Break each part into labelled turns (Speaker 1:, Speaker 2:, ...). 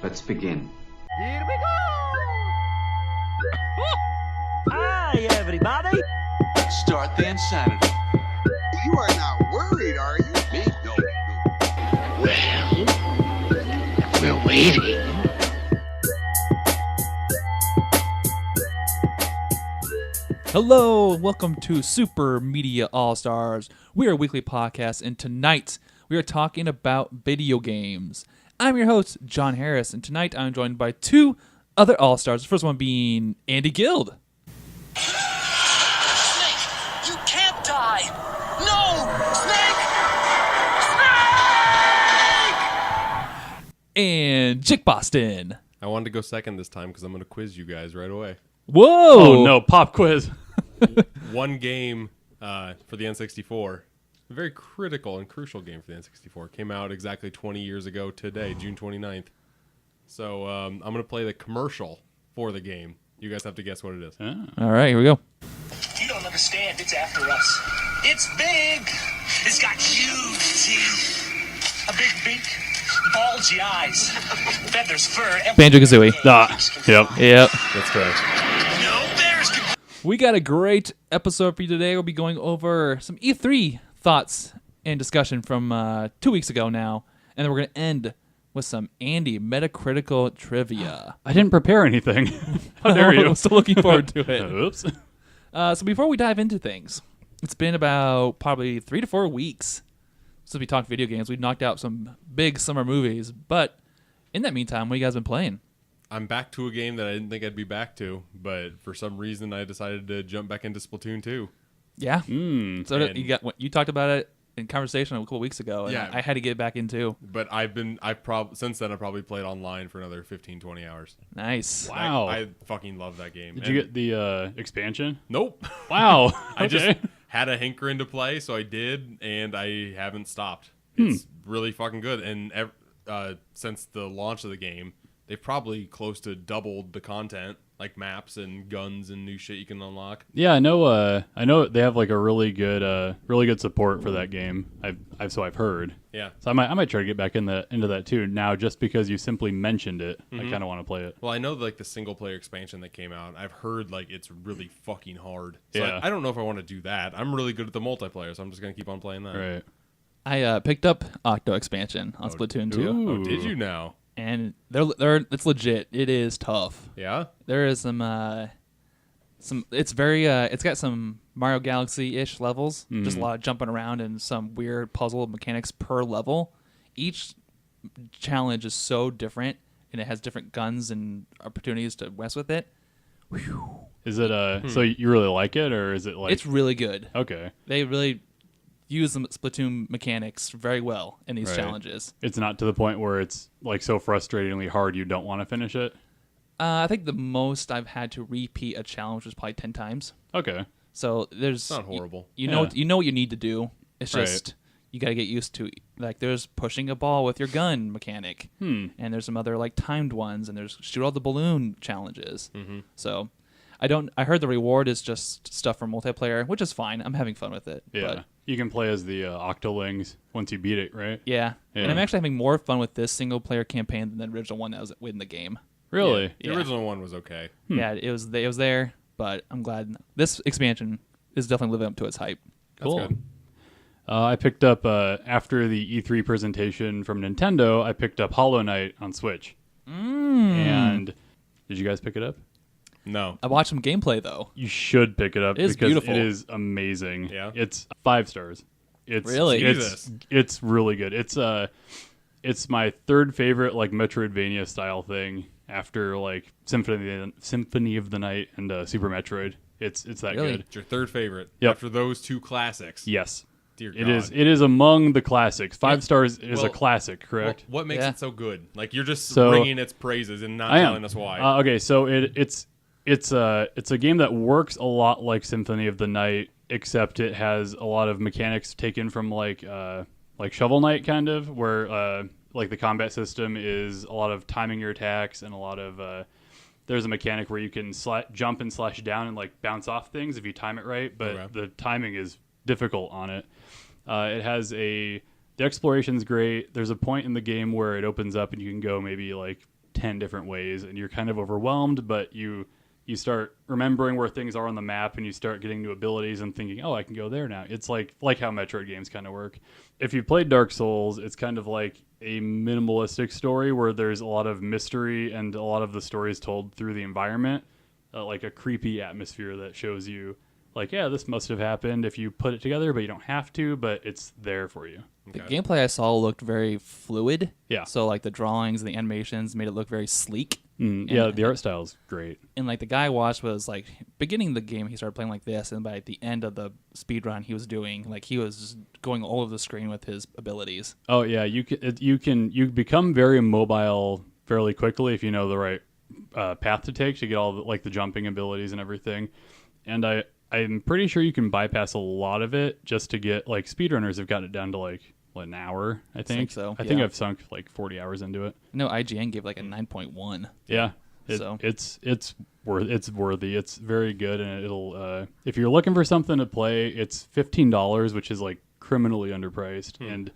Speaker 1: Let's begin.
Speaker 2: Here we go! Hi, everybody!
Speaker 3: Start the insanity.
Speaker 4: You are not worried, are you?
Speaker 3: Me? No.
Speaker 5: Well, we're waiting.
Speaker 6: Hello, and welcome to Super Media All-Stars. We are a weekly podcast, and tonight we are talking about video games. I'm your host, John Harris, and tonight I'm joined by two other All-Stars. The first one being Andy Guild.
Speaker 7: Snake, you can't die! No! Snake!
Speaker 6: And Jick Boston.
Speaker 8: I wanted to go second this time because I'm going to quiz you guys right away.
Speaker 6: Whoa!
Speaker 9: Oh no, pop quiz.
Speaker 8: One game for the N64, a very critical and crucial game for the N64, came out exactly 20 years ago today, June 29th. So I'm going to play the commercial for the game. You guys have to guess what it is.
Speaker 6: All right, here we go.
Speaker 7: You don't understand, it's after us. It's big! It's got huge teeth, a big beak, bulgy eyes, feathers, fur, and
Speaker 6: Banjo-Kazooie.
Speaker 9: Yep.
Speaker 6: Yep.
Speaker 8: That's correct.
Speaker 7: no bears can...
Speaker 6: We got a great episode for you today. We'll be going over some E3 thoughts and discussion from 2 weeks ago now. And then we're going to end with some Andy Metacritical trivia.
Speaker 9: I didn't prepare anything. How dare you?
Speaker 6: I'm still looking forward to it.
Speaker 9: Oops.
Speaker 6: So before we dive into things, it's been about probably 3 to 4 weeks since we talked video games. We've knocked out some big summer movies. But in that meantime, what have you guys been playing?
Speaker 8: I'm back to a game that I didn't think I'd be back to, but for some reason I decided to jump back into Splatoon 2.
Speaker 6: Yeah. So
Speaker 8: And-
Speaker 6: you talked about it in conversation a couple weeks ago, and
Speaker 8: Yeah.
Speaker 6: I had to get back into.
Speaker 8: But since then I've probably played online for another 15, 20 hours.
Speaker 6: Nice.
Speaker 9: Wow.
Speaker 8: I fucking love that game.
Speaker 9: Did you get the expansion?
Speaker 8: Nope.
Speaker 9: Wow.
Speaker 8: I just
Speaker 9: Okay.
Speaker 8: had a hankering to play, so I did, and I haven't stopped. It's really fucking good. And since the launch of the game, they've probably close to doubled the content, like maps and guns and new shit you can unlock.
Speaker 9: Yeah, I know. I know they have like a really good support for that game. I've heard.
Speaker 8: Yeah.
Speaker 9: So I might try to get back into that too now, just because you simply mentioned it. I kind of want to play it.
Speaker 8: Well, I know like the single player expansion that came out. I've heard like it's really fucking hard. So
Speaker 9: Yeah.
Speaker 8: I don't know if I want to do that. I'm really good at the multiplayer, so I'm just gonna keep on playing that.
Speaker 9: Right.
Speaker 6: I picked up Octo expansion on Splatoon 2.
Speaker 9: Ooh.
Speaker 8: Oh, did you now?
Speaker 6: And it's legit. It is tough.
Speaker 8: Yeah.
Speaker 6: There is some it's very it's got some Mario Galaxy-ish levels, just a lot of jumping around and some weird puzzle mechanics per level. Each challenge is so different, and it has different guns and opportunities to mess with it.
Speaker 9: Is it so you really like it, or is it like
Speaker 6: It's really good.
Speaker 9: okay?
Speaker 6: They really use the Splatoon mechanics very well in these
Speaker 9: Right.
Speaker 6: challenges.
Speaker 9: It's not to the point where it's like so frustratingly hard you don't want to finish it.
Speaker 6: I think the most I've had to repeat a challenge was probably 10 times.
Speaker 9: Okay.
Speaker 6: So there's
Speaker 8: It's not horrible.
Speaker 6: You know,
Speaker 9: Yeah.
Speaker 6: you know what you need to do. It's
Speaker 9: Right.
Speaker 6: just you got to get used to. Like there's pushing a ball with your gun mechanic, and there's some other like timed ones, and there's shoot all the balloon challenges. So I heard the reward is just stuff for multiplayer, which is fine. I'm having fun with it.
Speaker 9: Yeah.
Speaker 6: But
Speaker 9: You can play as the Octolings once you beat it, right?
Speaker 6: yeah.
Speaker 9: Yeah.
Speaker 6: And I'm actually having more fun with this single player campaign than the original one that was in the game.
Speaker 9: Really?
Speaker 8: The original one was okay.
Speaker 6: Yeah, it was there, but I'm glad this expansion is definitely living up to its hype.
Speaker 8: That's good.
Speaker 9: I picked up after the E3 presentation from Nintendo. I picked up Hollow Knight on Switch. And did you guys pick it up?
Speaker 8: No.
Speaker 6: I watched some gameplay though.
Speaker 9: You should pick it up
Speaker 6: It is
Speaker 9: because
Speaker 6: beautiful.
Speaker 9: it is amazing.
Speaker 8: Yeah?
Speaker 9: It's 5 stars. It's
Speaker 6: Really?
Speaker 8: Jesus.
Speaker 9: It's really good. It's my third favorite like Metroidvania style thing after like Symphony of the Night and Super Metroid. It's that
Speaker 6: Really?
Speaker 9: good.
Speaker 8: It's your third favorite.
Speaker 9: Yep.
Speaker 8: After those two classics.
Speaker 9: Yes.
Speaker 8: Dear God.
Speaker 9: It is among the classics. 5 stars is a
Speaker 8: well,
Speaker 9: classic,
Speaker 8: Well,
Speaker 9: correct?
Speaker 8: what makes
Speaker 6: Yeah.
Speaker 8: it so good? Like you're just
Speaker 9: So-
Speaker 8: ringing its praises and not
Speaker 9: I am.
Speaker 8: telling us why.
Speaker 9: Okay, so it's a game that works a lot like Symphony of the Night, except it has a lot of mechanics taken from like Shovel Knight kind of, where like the combat system is a lot of timing your attacks and a lot of there's a mechanic where you can jump and slash down and like bounce off things if you time it right, but
Speaker 8: Okay.
Speaker 9: the timing is difficult on it. It has the exploration's great. There's a point in the game where it opens up and you can go maybe like 10 different ways, and you're kind of overwhelmed, but you start remembering where things are on the map, and you start getting new abilities and thinking, oh, I can go there now. It's like how Metroid games kind of work. If you played Dark Souls, it's kind of like a minimalistic story where there's a lot of mystery and a lot of the story is told through the environment, like a creepy atmosphere that shows you, like, yeah, this must have happened if you put it together, but you don't have to, but it's there for you.
Speaker 6: The gameplay I saw looked very fluid.
Speaker 9: Yeah.
Speaker 6: So like the drawings and the animations made it look very sleek.
Speaker 9: Yeah, the art style is great.
Speaker 6: And like the guy I watched was like beginning the game he started playing like this, and by the end of the speed run he was doing like he was just going all over the screen with his abilities.
Speaker 9: Oh yeah, you become very mobile fairly quickly if you know the right path to take to get all the jumping abilities and everything. And I'm pretty sure you can bypass a lot of it just to get, like, speedrunners have gotten it down to like an hour, I think.
Speaker 6: so,
Speaker 9: I think
Speaker 6: yeah.
Speaker 9: I've sunk like 40 hours into it.
Speaker 6: No, IGN gave like a 9.1.
Speaker 9: Yeah. It's worthy. It's very good, and it'll if you're looking for something to play, it's $15, which is like criminally underpriced. And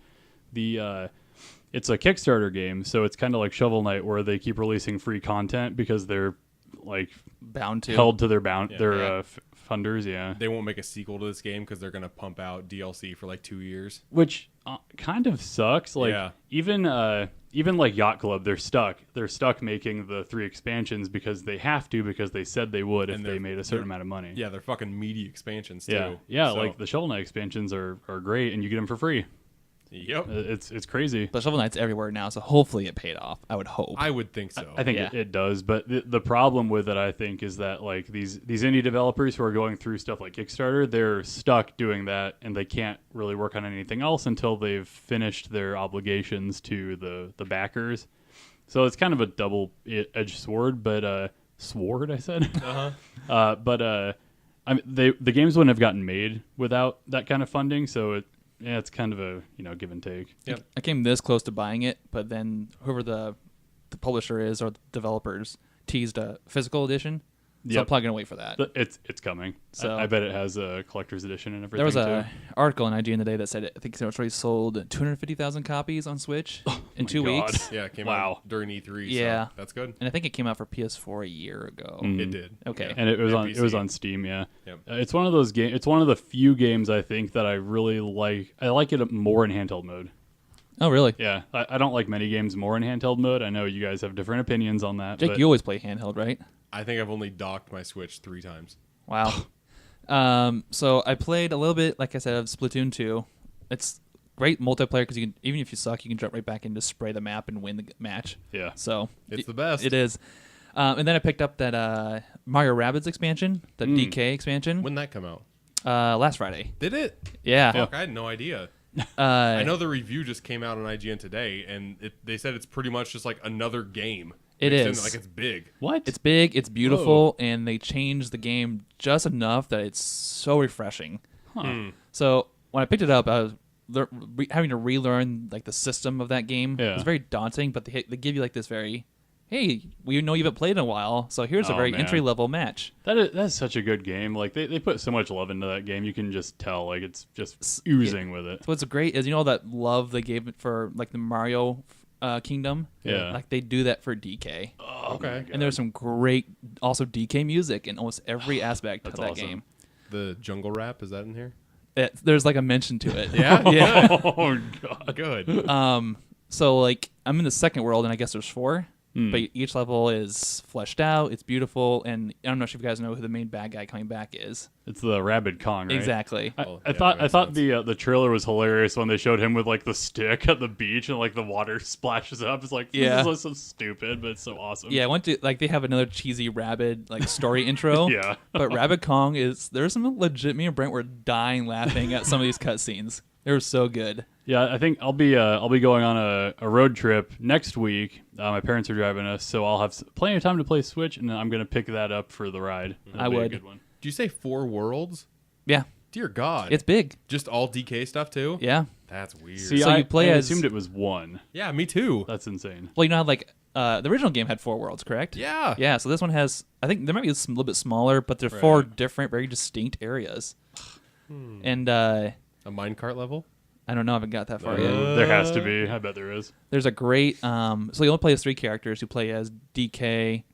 Speaker 9: the it's a Kickstarter game, so it's kind of like Shovel Knight where they keep releasing free content because they're like
Speaker 6: Bound to.
Speaker 9: held to their funders, yeah.
Speaker 8: They won't make a sequel to this game because they're gonna pump out DLC for like 2 years.
Speaker 9: Which kind of sucks. Like
Speaker 8: Yeah.
Speaker 9: even like Yacht Club, they're stuck. They're stuck making the 3 expansions because they have to, because they said they would if
Speaker 8: And
Speaker 9: they
Speaker 8: they're-
Speaker 9: made a certain
Speaker 8: they're-
Speaker 9: amount of money.
Speaker 8: Yeah, they're fucking meaty expansions too.
Speaker 9: Yeah, yeah.
Speaker 8: So-
Speaker 9: Like the Shovel Knight expansions are great, and you get them for free.
Speaker 8: Yep.
Speaker 9: It's crazy.
Speaker 6: But Shovel Knight's everywhere now, so hopefully it paid off. I would hope.
Speaker 8: I would think so.
Speaker 9: I think
Speaker 6: Yeah.
Speaker 9: it does, but the problem with it, I think, is that like these indie developers who are going through stuff like Kickstarter, they're stuck doing that, and they can't really work on anything else until they've finished their obligations to the backers. So it's kind of a double-edged sword, but sword, I said. But I mean, the games wouldn't have gotten made without that kind of funding, so it's kind of a give and take.
Speaker 8: Yep.
Speaker 6: I came this close to buying it, but then whoever the publisher is or the developers teased a physical edition. So I'm
Speaker 9: Yep.
Speaker 6: probably gonna wait for that.
Speaker 9: It's coming.
Speaker 6: So-
Speaker 9: I bet it has a collector's edition and everything.
Speaker 6: There was a
Speaker 9: too.
Speaker 6: article in IGN today that said I think it's already sold 250,000 copies on Switch in 2
Speaker 9: God.
Speaker 6: weeks.
Speaker 8: Yeah, it came
Speaker 9: Wow.
Speaker 8: out during E3.
Speaker 6: Yeah.
Speaker 8: So that's good.
Speaker 6: And I think it came out for PS4 a year ago.
Speaker 8: It did.
Speaker 6: Okay.
Speaker 8: Yeah.
Speaker 9: And it was
Speaker 8: And
Speaker 9: on
Speaker 8: PC.
Speaker 9: Steam, yeah.
Speaker 8: Yep.
Speaker 9: It's one of those games. It's one of the few games I think that I really like. I like it more in handheld mode.
Speaker 6: Oh, really?
Speaker 9: Yeah, I don't like many games more in handheld mode. I know you guys have different opinions on that.
Speaker 6: Jake,
Speaker 9: but
Speaker 6: you always play handheld, right?
Speaker 8: I think I've only docked my Switch 3 times.
Speaker 6: Wow. So I played a little bit, like I said, of Splatoon 2. It's great multiplayer because you can, even if you suck, you can jump right back in to spray the map and win the match.
Speaker 9: Yeah.
Speaker 6: So
Speaker 8: It's the best.
Speaker 6: It is. And then I picked up that Mario Rabbids expansion, the DK expansion,
Speaker 8: When did that come out?
Speaker 6: last Friday.
Speaker 8: Did it?
Speaker 6: Yeah.
Speaker 8: Fuck, I had no idea.
Speaker 6: Uh,
Speaker 8: I know the review just came out on IGN today, and they said it's pretty much just like another game.
Speaker 6: It
Speaker 8: Mixed in,
Speaker 6: is.
Speaker 8: like it's big.
Speaker 9: What?
Speaker 6: It's big, it's beautiful, and they changed the game just enough that it's so refreshing. So when I picked it up, I was having to relearn like the system of that game.
Speaker 9: Yeah.
Speaker 6: It was very daunting, but they give you like this very, hey, we know you haven't played in a while, so here's a
Speaker 9: Oh,
Speaker 6: very
Speaker 9: man.
Speaker 6: entry level match.
Speaker 9: That's such a good game. Like they put so much love into that game. You can just tell. Like it's just oozing with it.
Speaker 6: So what's great is that love they gave it for like the Mario Kingdom.
Speaker 9: Yeah.
Speaker 6: Like they do that for DK.
Speaker 8: Okay.
Speaker 6: And there's some great also DK music in almost every aspect of
Speaker 9: That's
Speaker 6: that
Speaker 9: awesome.
Speaker 6: game.
Speaker 8: The jungle rap, is that in here?
Speaker 6: There's like a mention to it.
Speaker 8: Yeah?
Speaker 6: Yeah.
Speaker 9: Oh god.
Speaker 8: Good.
Speaker 6: So like I'm in the second world, and I guess there's 4. But each level is fleshed out. It's beautiful, and I don't know if you guys know who the main bad guy coming back is.
Speaker 9: It's the Rabid Kong, right?
Speaker 6: Exactly.
Speaker 9: I
Speaker 8: Oh, yeah,
Speaker 9: thought
Speaker 8: that makes
Speaker 9: the trailer was hilarious when they showed him with like the stick at the beach and like the water splashes up. It's like
Speaker 6: Yeah.
Speaker 9: this is so stupid, but it's so awesome.
Speaker 6: Yeah, I went to like they have another cheesy Rabid like story intro.
Speaker 9: Yeah.
Speaker 6: But Rabid Kong there's some legit. Me and Brent were dying laughing at some of these cutscenes. They were so good.
Speaker 9: Yeah, I think I'll be going on a road trip next week. My parents are driving us, so I'll have plenty of time to play Switch, and I'm gonna pick that up for the ride. That'll be a
Speaker 6: would.
Speaker 9: good one.
Speaker 8: Do you say 4 worlds?
Speaker 6: Yeah,
Speaker 8: Dear God.
Speaker 6: it's big.
Speaker 8: just all DK stuff too?
Speaker 6: Yeah.
Speaker 8: That's weird.
Speaker 9: See,
Speaker 6: So you play
Speaker 9: I
Speaker 6: as-
Speaker 9: assumed it was 1.
Speaker 8: yeah, me too.
Speaker 9: That's insane.
Speaker 6: Well, you know how like the original game had 4 worlds, correct?
Speaker 8: Yeah.
Speaker 6: Yeah. So this one has. I think there might be a little bit smaller, but they're 4 different, very distinct areas. And
Speaker 8: A minecart level?
Speaker 6: I don't know. I haven't got that far yet.
Speaker 9: There has to be. I bet there is.
Speaker 6: There's a great. So you only play as 3 characters. You play as DK,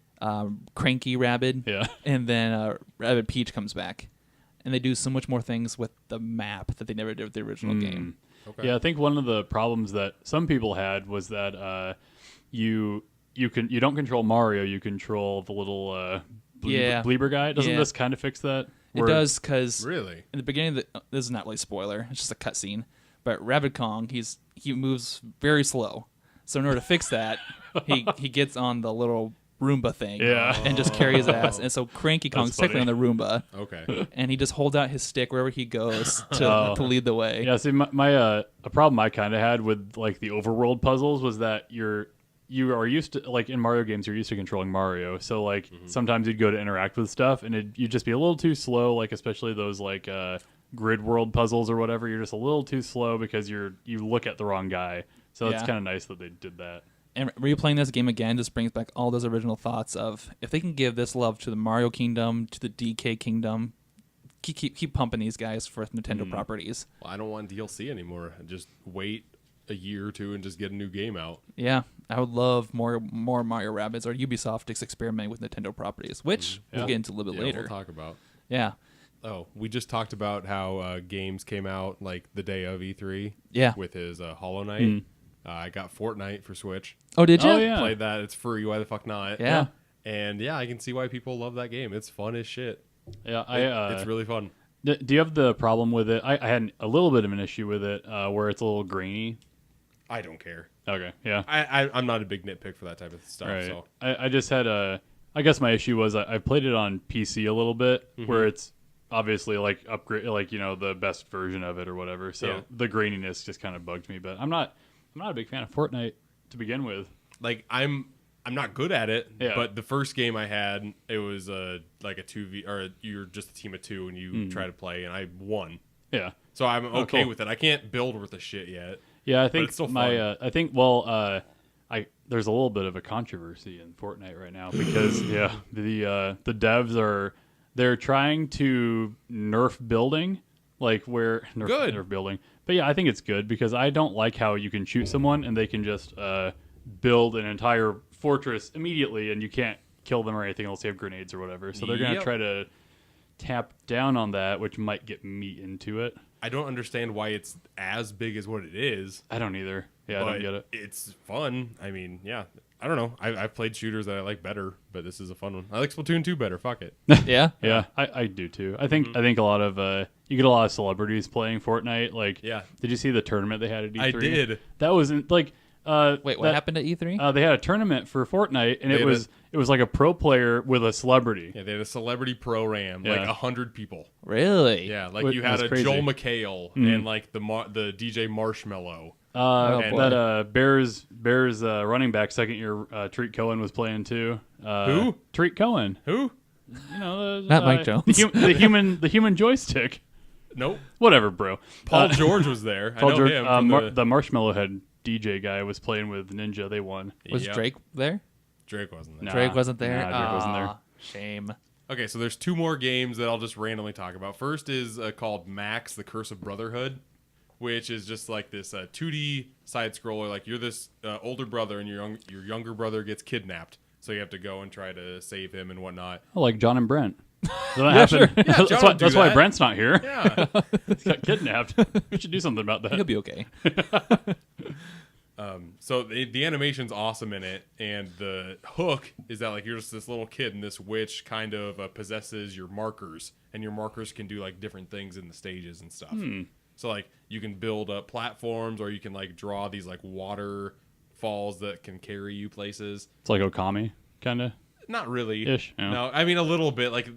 Speaker 6: Cranky Rabbit,
Speaker 9: Yeah.
Speaker 6: and then Rabbit Peach comes back, and they do so much more things with the map that they never did with the original game.
Speaker 8: Okay.
Speaker 9: Yeah, I think one of the problems that some people had was that you don't control Mario. You control the little Bleeber guy. Doesn't this kind of fix that?
Speaker 6: It does, because
Speaker 8: Really?
Speaker 6: in the beginning of this is not really a spoiler. It's just a cutscene. But Rabbit Kong, he moves very slow. So in order to fix that, he gets on the little Roomba thing, and just carries ass. And so Cranky Kong's technically on the Roomba,
Speaker 8: Okay.
Speaker 6: and he just holds out his stick wherever he goes to lead the way.
Speaker 9: Yeah, see, my a problem I kind of had with like the overworld puzzles was that you are used to, like in Mario games, you're used to controlling Mario. So like sometimes you'd go to interact with stuff, and you'd just be a little too slow. Like especially those like grid world puzzles or whatever, you're just a little too slow because you look at the wrong guy. So it's kind of nice that they did that.
Speaker 6: And replaying this game again just brings back all those original thoughts of, if they can give this love to the Mario Kingdom, to the DK Kingdom, keep pumping these guys for Nintendo properties.
Speaker 8: Well, I don't want DLC anymore. Just wait a year or two and just get a new game out.
Speaker 6: Yeah, I would love more Mario Rabbids, or Ubisoft is experimenting with Nintendo properties, which we'll get into a little bit later.
Speaker 8: We'll talk about.
Speaker 6: Yeah.
Speaker 8: Oh, we just talked about how games came out like the day of E3.
Speaker 6: Yeah.
Speaker 8: With his Hollow Knight. I got Fortnite for Switch.
Speaker 6: Oh, did you?
Speaker 9: Oh, yeah.
Speaker 8: Played that. It's free. Why the fuck not?
Speaker 6: Yeah.
Speaker 8: And yeah, I can see why people love that game. It's fun as shit.
Speaker 9: Yeah,
Speaker 8: It's really fun.
Speaker 9: Do you have the problem with it? I had a little bit of an issue with it where it's a little grainy.
Speaker 8: I don't care.
Speaker 9: Okay, yeah.
Speaker 8: I'm not a big nitpick for that type of stuff.
Speaker 9: Right.
Speaker 8: So
Speaker 9: I just had I guess my issue was I played it on PC a little bit, where it's obviously like upgrade, like the best version of it or whatever. So the graininess just kind of bugged me. But I'm not a big fan of Fortnite to begin with.
Speaker 8: like I'm not good at it,
Speaker 9: Yeah.
Speaker 8: but the first game I had, it was like a 2v, or you're just a team of 2 and you try to play, and I won.
Speaker 9: Yeah.
Speaker 8: So I'm okay
Speaker 9: cool.
Speaker 8: with it. I can't build worth of shit yet.
Speaker 9: Yeah, I
Speaker 8: But
Speaker 9: think
Speaker 8: it's still
Speaker 9: my
Speaker 8: fun.
Speaker 9: I think there's a little bit of a controversy in Fortnite right now because the devs they're trying to nerf building, like where nerf building. But yeah, I think it's good because I don't like how you can shoot someone and they can just build an entire fortress immediately and you can't kill them or anything unless they have grenades or whatever. So they're gonna
Speaker 8: Yep.
Speaker 9: try to tap down on that, which might get me into it.
Speaker 8: I don't understand why it's as big as what it is.
Speaker 9: I don't either. Yeah, I
Speaker 8: but
Speaker 9: don't get it.
Speaker 8: It's fun. I mean, yeah. I don't know. I've played shooters that I like better, but this is a fun one. I like Splatoon 2 better. Fuck it.
Speaker 6: Yeah.
Speaker 9: Yeah, I do too. I think a lot of you get a lot of celebrities playing Fortnite. Like,
Speaker 8: Yeah.
Speaker 9: did you see the tournament they had at E3?
Speaker 8: I did.
Speaker 9: That wasn't like.
Speaker 6: Wait, what happened at E3?
Speaker 9: They had a tournament for Fortnite, and
Speaker 8: They
Speaker 9: it was like a pro player with a celebrity.
Speaker 8: Yeah, they had a celebrity pro ram,
Speaker 9: Yeah.
Speaker 8: like 100 people.
Speaker 6: Really?
Speaker 8: Yeah, like
Speaker 9: Which
Speaker 8: you had
Speaker 9: was
Speaker 8: a
Speaker 9: crazy.
Speaker 8: Joel McHale and like the DJ Marshmallow.
Speaker 6: boy.
Speaker 9: That Bears running back second year Treat Cohen was playing too.
Speaker 8: Who?
Speaker 9: Treat Cohen.
Speaker 8: Who?
Speaker 9: You know,
Speaker 6: Not Mike Jones.
Speaker 9: the human joystick.
Speaker 8: Nope.
Speaker 9: Whatever, bro.
Speaker 8: Paul George was there. I
Speaker 9: Paul
Speaker 8: know
Speaker 9: George,
Speaker 8: him. From
Speaker 9: the Marshmallow Head DJ guy was playing with Ninja. They won.
Speaker 6: Was
Speaker 8: Yep.
Speaker 6: Drake there?
Speaker 8: Drake wasn't there.
Speaker 9: Nah.
Speaker 6: Drake wasn't there?
Speaker 9: Nah, Drake wasn't there.
Speaker 6: Aw, Shame.
Speaker 8: Okay, so there's 2 more games that I'll just randomly talk about. First is called Max: The Curse of Brotherhood, which is just like this 2D side scroller. Like you're this older brother, and your younger brother gets kidnapped, so you have to go and try to save him and whatnot.
Speaker 9: Oh, like John and Brent. Does that happen?
Speaker 8: Yeah, John
Speaker 9: that's
Speaker 8: would do
Speaker 9: why
Speaker 8: that.
Speaker 9: Brent's not here.
Speaker 8: Yeah.
Speaker 9: He got kidnapped. We should do something about
Speaker 6: He'll
Speaker 9: that.
Speaker 6: be okay.
Speaker 8: So the animation's awesome in it, and the hook is that like you're just this little kid, and this witch kind of possesses your markers, and your markers can do like different things in the stages and stuff. So like you can build up platforms, or you can like draw these like waterfalls that can carry you places.
Speaker 9: It's like Okami, kind of.
Speaker 8: Not really.
Speaker 9: Ish, yeah.
Speaker 8: No, I mean a little bit. Like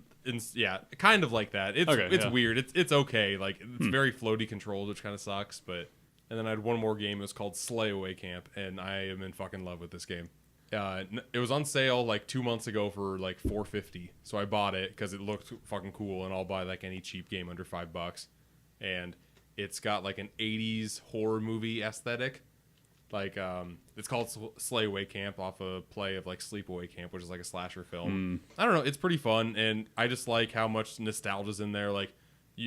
Speaker 8: yeah, kind of like that. It's
Speaker 9: Okay,
Speaker 8: it's
Speaker 9: yeah.
Speaker 8: weird. It's okay. Like it's very floaty controlled, which kind of sucks, but. And then I had one more game. It was called Slay Away Camp, and I am in fucking love with this game. It was on sale like 2 months ago for like $4.50, so I bought it because it looked fucking cool, and I'll buy like any cheap game under $5. And it's got like an 80s horror movie aesthetic. Like it's called Slay Away Camp off a play of like Sleepaway Camp, which is like a slasher film. I don't know. It's pretty fun, and I just like how much nostalgia's in there. Like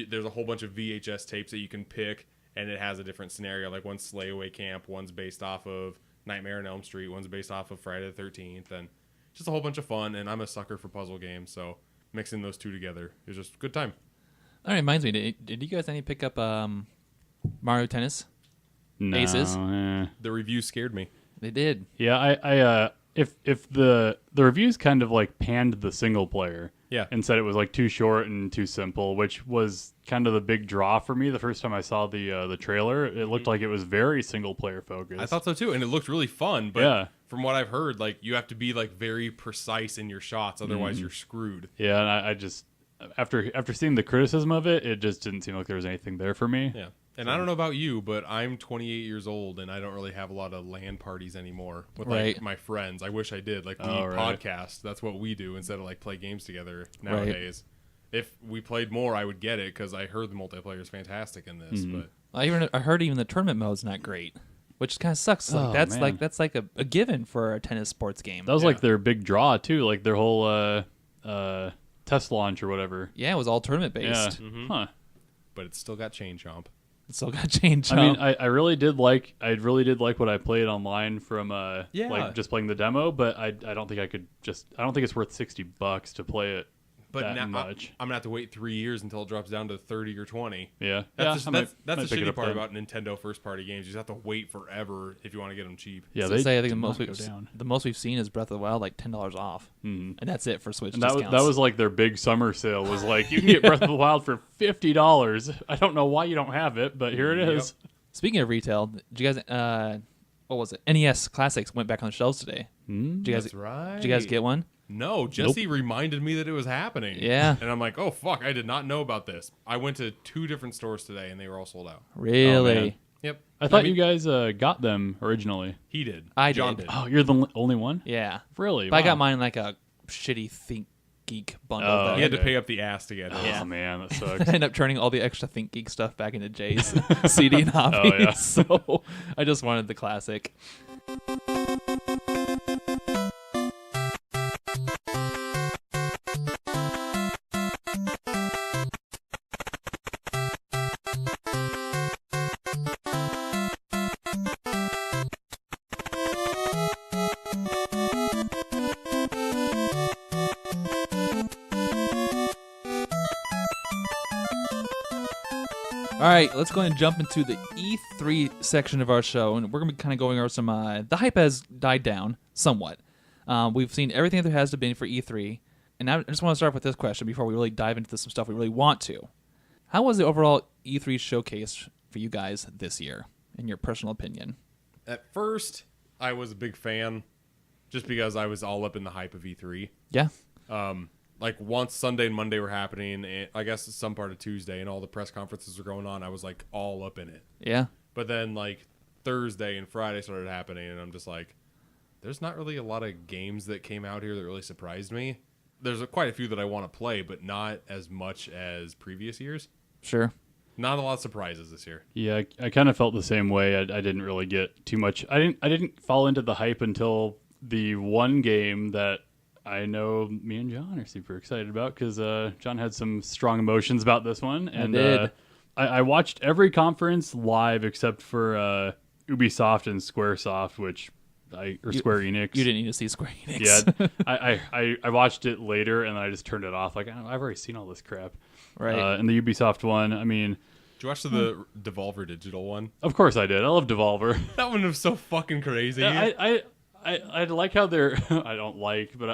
Speaker 8: there's a whole bunch of VHS tapes that you can pick. and it has a different scenario. Like one's Slay Away Camp, one's based off of Nightmare on Elm Street, one's based off of Friday the 13th, and just a whole bunch of fun. And I'm a sucker for puzzle games, so mixing those two together is just a good time.
Speaker 6: That reminds me. Did you guys any pick up Mario Tennis?
Speaker 9: No,
Speaker 6: Aces?
Speaker 8: The review scared me.
Speaker 6: They did.
Speaker 9: Yeah, I if the reviews kind of like panned the single player,
Speaker 8: Yeah.
Speaker 9: and said it was like too short and too simple, which was kind of the big draw for me the first time I saw the trailer. It looked like it was very single player focused.
Speaker 8: I thought so too, and it looked really fun. But
Speaker 9: Yeah.
Speaker 8: from what I've heard, like you have to be like very precise in your shots, otherwise you're screwed.
Speaker 9: Yeah, and I just after seeing the criticism of it, it just didn't seem like there was anything there for me.
Speaker 8: Yeah. And I don't know about you, but I'm 28 years old, and I don't really have a lot of LAN parties anymore with like
Speaker 6: Right.
Speaker 8: my friends. I wish I did. Like we
Speaker 9: right.
Speaker 8: podcast. That's what we do instead of like play games together nowadays. If we played more, I would get it because I heard the multiplayer is fantastic in this. But
Speaker 6: I heard even the tournament mode's not great, which kind of sucks. Like,
Speaker 9: Oh,
Speaker 6: that's
Speaker 9: man.
Speaker 6: like a given for a tennis sports game.
Speaker 9: That was
Speaker 8: Yeah.
Speaker 9: like their big draw too, like their whole test launch or whatever.
Speaker 6: Yeah, it was all tournament
Speaker 9: Yeah.
Speaker 6: based.
Speaker 9: Huh.
Speaker 8: but it's still got chain chomp.
Speaker 6: It still got changed.
Speaker 9: I mean, I really did like what I played online from
Speaker 8: Yeah.
Speaker 9: like just playing the demo, but I don't think I could I don't think it's worth $60 to play it
Speaker 8: But
Speaker 9: that
Speaker 8: now
Speaker 9: much.
Speaker 8: I'm gonna have to wait 3 years until it drops down to 30 or 20.
Speaker 9: Yeah.
Speaker 8: That's
Speaker 9: I
Speaker 8: the,
Speaker 9: might
Speaker 8: that's the
Speaker 9: pick it
Speaker 8: shitty
Speaker 9: up
Speaker 8: part
Speaker 9: then.
Speaker 8: about Nintendo first party games. You just have to wait forever if you want to get them cheap.
Speaker 9: Yeah,
Speaker 6: I
Speaker 9: they
Speaker 6: say I think
Speaker 9: did
Speaker 6: the most
Speaker 9: not
Speaker 6: we've
Speaker 9: go down.
Speaker 6: the most we've seen is Breath of the Wild, like $10 off, and that's it for Switch
Speaker 9: And that
Speaker 6: discounts.
Speaker 9: was like their big summer sale was like you can get Breath of the Wild for $50. I don't know why you don't have it, but here it is.
Speaker 6: Speaking of retail, did you guys what was it? NES Classics went back on the shelves today. Did you guys
Speaker 8: That's right.
Speaker 6: Did you guys get one?
Speaker 8: No, Jesse reminded me that it was happening.
Speaker 6: Yeah.
Speaker 8: And I'm like, oh, fuck, I did not know about this. I went to 2 different stores today, and they were all sold out.
Speaker 6: Really?
Speaker 9: man.
Speaker 8: Yep.
Speaker 9: I thought
Speaker 8: mean,
Speaker 9: you guys got them originally.
Speaker 8: He did.
Speaker 6: I
Speaker 8: John
Speaker 6: did.
Speaker 8: did.
Speaker 9: Oh, you're the only one?
Speaker 6: Yeah.
Speaker 9: Really?
Speaker 6: But I got
Speaker 9: Wow.
Speaker 6: mine in like a shitty Think Geek bundle.
Speaker 9: Oh,
Speaker 6: that
Speaker 8: He had to
Speaker 9: okay.
Speaker 8: pay up the ass to get it.
Speaker 6: Yeah.
Speaker 9: Oh man, that
Speaker 6: I
Speaker 9: sucks.
Speaker 6: ended up turning all the extra Think Geek stuff back into Jay's CD and hobby.
Speaker 9: Oh, yeah.
Speaker 6: So I just wanted the classic. All right, let's go ahead and jump into the E3 section of our show, and we're going to be kind of going over some. The hype has died down somewhat. We've seen everything there has to be for E3, and I just want to start with this question before we really dive into some stuff we really want to. How was the overall E3 showcase for you guys this year, in your personal opinion?
Speaker 8: At first, I was a big fan just because I was all up in the hype of E3.
Speaker 6: Yeah,
Speaker 8: Like once Sunday and Monday were happening, and I guess some part of Tuesday, and all the press conferences were going on, I was like all up in it.
Speaker 6: yeah,
Speaker 8: But then like Thursday and Friday started happening, and I'm just like, there's not really a lot of games that came out here that really surprised me. There's quite a few that I want to play, but not as much as previous years.
Speaker 6: sure.
Speaker 8: Not a lot of surprises this year.
Speaker 9: Yeah, I kind of felt the same way. I didn't really get too much. I didn't fall into the hype until the one game that I know me and John are super excited about because John had some strong emotions about this one. And
Speaker 6: did.
Speaker 9: I watched every conference live except for Ubisoft and Squaresoft, or Square Enix.
Speaker 6: You didn't need to see Square Enix.
Speaker 9: Yeah, I watched it later and I just turned it off. Like I've already seen all this crap.
Speaker 6: Right.
Speaker 9: And the Ubisoft one, I mean,
Speaker 8: Did you watch the Devolver Digital one?
Speaker 9: of course I did. I love Devolver.
Speaker 8: That one was so fucking crazy.
Speaker 9: I like how they're I don't like, but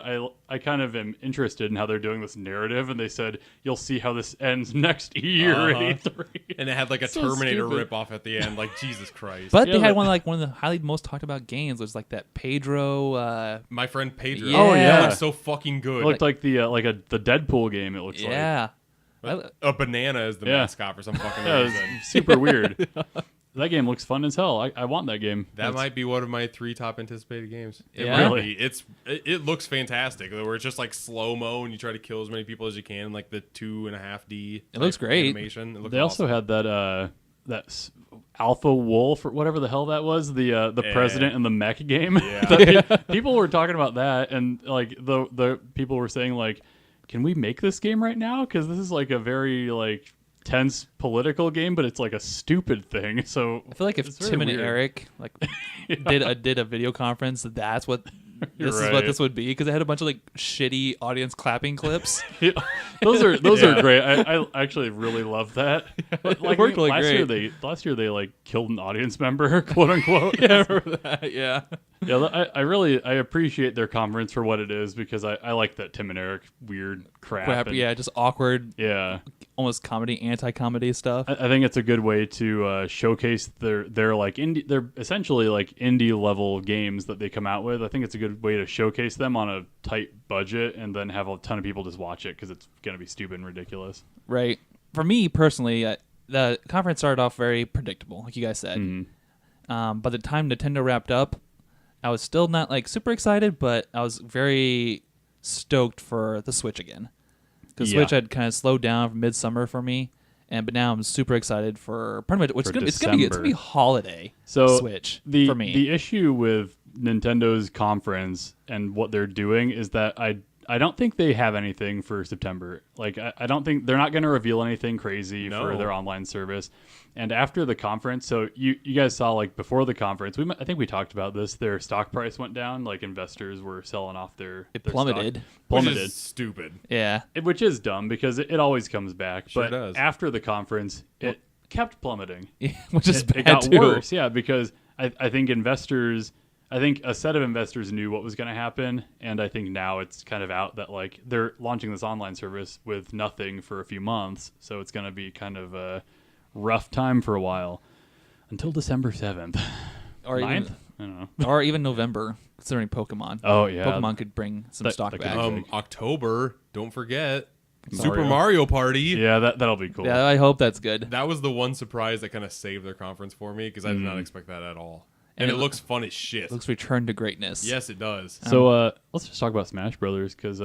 Speaker 9: I kind of am interested in how they're doing this narrative, and they said you'll see how this ends next year at E3.
Speaker 8: And it had like a
Speaker 9: So
Speaker 8: Terminator
Speaker 9: stupid.
Speaker 8: rip off at the end. Like, Jesus Christ.
Speaker 6: But
Speaker 9: Yeah,
Speaker 6: they had
Speaker 9: but-
Speaker 6: one of the highly most talked about games was like that Pedro.
Speaker 8: My friend Pedro.
Speaker 6: Yeah. Oh,
Speaker 8: That
Speaker 9: yeah.
Speaker 8: looks so fucking good.
Speaker 9: It looked like the Deadpool game. It looks like
Speaker 6: Yeah.
Speaker 8: A banana is the
Speaker 9: Yeah.
Speaker 8: mascot for some fucking
Speaker 9: yeah,
Speaker 8: reason.
Speaker 9: it's super weird. That game looks fun as hell. I want that game.
Speaker 8: That might be one of my 3 top anticipated games. It
Speaker 6: Yeah?
Speaker 8: might be. It looks fantastic. Where it's just like slow mo and you try to kill as many people as you can in like the 2.5D.
Speaker 6: It looks great.
Speaker 8: Animation. It looks
Speaker 9: They also
Speaker 8: awesome.
Speaker 9: had that Alpha Wolf or whatever the hell that was, the president in the mech game.
Speaker 8: Yeah.
Speaker 9: People were talking about that, and like the people were saying like, can we make this game right now? Because this is like a very like tense political game, but it's like a stupid thing. So
Speaker 6: I feel like if
Speaker 9: it's very
Speaker 6: Tim and
Speaker 9: weird.
Speaker 6: Eric like did a video conference, that's what this is what
Speaker 9: Right.
Speaker 6: this would be, because it had a bunch of like shitty audience clapping clips.
Speaker 9: Yeah, those are great. I actually really love that. But, like,
Speaker 6: worked really
Speaker 9: last year they like killed an audience member, quote unquote.
Speaker 6: Yeah, I remember that. Yeah.
Speaker 9: Yeah, I appreciate their conference for what it is, because I like that Tim and Eric weird crap. and-
Speaker 6: Yeah, just awkward,
Speaker 9: yeah.
Speaker 6: almost comedy, anti-comedy stuff.
Speaker 9: I think it's a good way to showcase their like indie, they're essentially like indie level games that they come out with. I think it's a good way to showcase them on a tight budget, and then have a ton of people just watch it because it's gonna be stupid and ridiculous.
Speaker 6: Right. For me personally, the conference started off very predictable, like you guys said. By the time Nintendo wrapped up, I was still not like super excited, but I was very stoked for the Switch again. The
Speaker 9: Yeah.
Speaker 6: Switch had kind of slowed down from midsummer for me, but now I'm super excited for pretty much
Speaker 9: For
Speaker 6: it's gonna be holiday
Speaker 9: So
Speaker 6: Switch
Speaker 9: the
Speaker 6: for me.
Speaker 9: the issue with Nintendo's conference and what they're doing is that I don't think they have anything for September. Like I don't think they're not going to reveal anything crazy for
Speaker 8: No.
Speaker 9: their online service. And after the conference, so you guys saw like before the conference, I think we talked about this. Their stock price went down. Like investors were selling off their
Speaker 6: It
Speaker 9: their
Speaker 6: plummeted.
Speaker 9: stock.
Speaker 8: Which
Speaker 9: Plummeted.
Speaker 8: is stupid.
Speaker 6: Yeah.
Speaker 9: Which is dumb because it always comes back.
Speaker 8: Sure
Speaker 9: but
Speaker 8: does.
Speaker 9: after the conference, it kept plummeting.
Speaker 6: Which is
Speaker 9: It
Speaker 6: bad
Speaker 9: got
Speaker 6: too.
Speaker 9: worse, yeah, because I think a set of investors knew what was going to happen, and I think now it's kind of out that like they're launching this online service with nothing for a few months, so it's going to be kind of a rough time for a while until December 7th.
Speaker 6: Or
Speaker 9: 9th?
Speaker 6: even
Speaker 9: I don't know.
Speaker 6: or even November, considering Pokemon.
Speaker 9: Oh, yeah.
Speaker 6: Pokemon could bring some
Speaker 9: That-
Speaker 6: stock
Speaker 9: that could
Speaker 6: back.
Speaker 9: be big.
Speaker 8: October, don't forget.
Speaker 9: Mario.
Speaker 8: Super Mario Party.
Speaker 9: Yeah, that'll be cool.
Speaker 6: Yeah, I hope that's good.
Speaker 8: That was the one surprise that kind of saved their conference for me, because I did not expect that at all. And
Speaker 6: And
Speaker 8: it looks fun as shit.
Speaker 6: Looks return to greatness.
Speaker 8: Yes, it does.
Speaker 9: So let's just talk about Smash Brothers because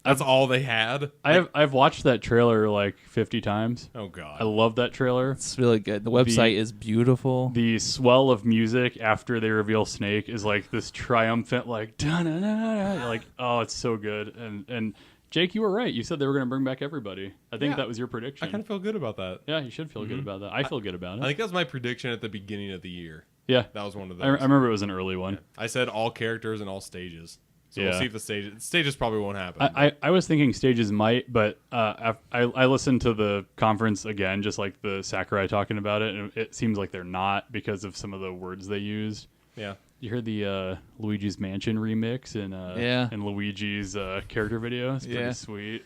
Speaker 8: That's all they had.
Speaker 9: I've watched that trailer like 50 times.
Speaker 8: Oh
Speaker 9: I
Speaker 8: god.
Speaker 9: love that trailer.
Speaker 6: It's really good. The website is beautiful.
Speaker 9: The swell of music after they reveal Snake is like this triumphant, like da-na-na-na, like oh, it's so good. And Jake, you were right. You said they were going to bring back everybody. I think
Speaker 8: Yeah.
Speaker 9: that was your prediction.
Speaker 8: I kind of feel good about that.
Speaker 9: Yeah, you should feel good about that. I feel good about
Speaker 8: I
Speaker 9: it.
Speaker 8: think that was my prediction at the beginning of the year.
Speaker 9: Yeah,
Speaker 8: That was one of those.
Speaker 9: I remember it was an early one.
Speaker 8: I said all characters and all stages. So
Speaker 9: Yeah.
Speaker 8: we'll see if the stages probably won't happen.
Speaker 9: I was thinking stages might, but I listened to the conference again, just like the Sakurai talking about it, and it seems like they're not because of some of the words they used.
Speaker 8: yeah.
Speaker 9: You heard the Luigi's Mansion remix in Luigi's character video. It's pretty
Speaker 6: Yeah.
Speaker 9: sweet.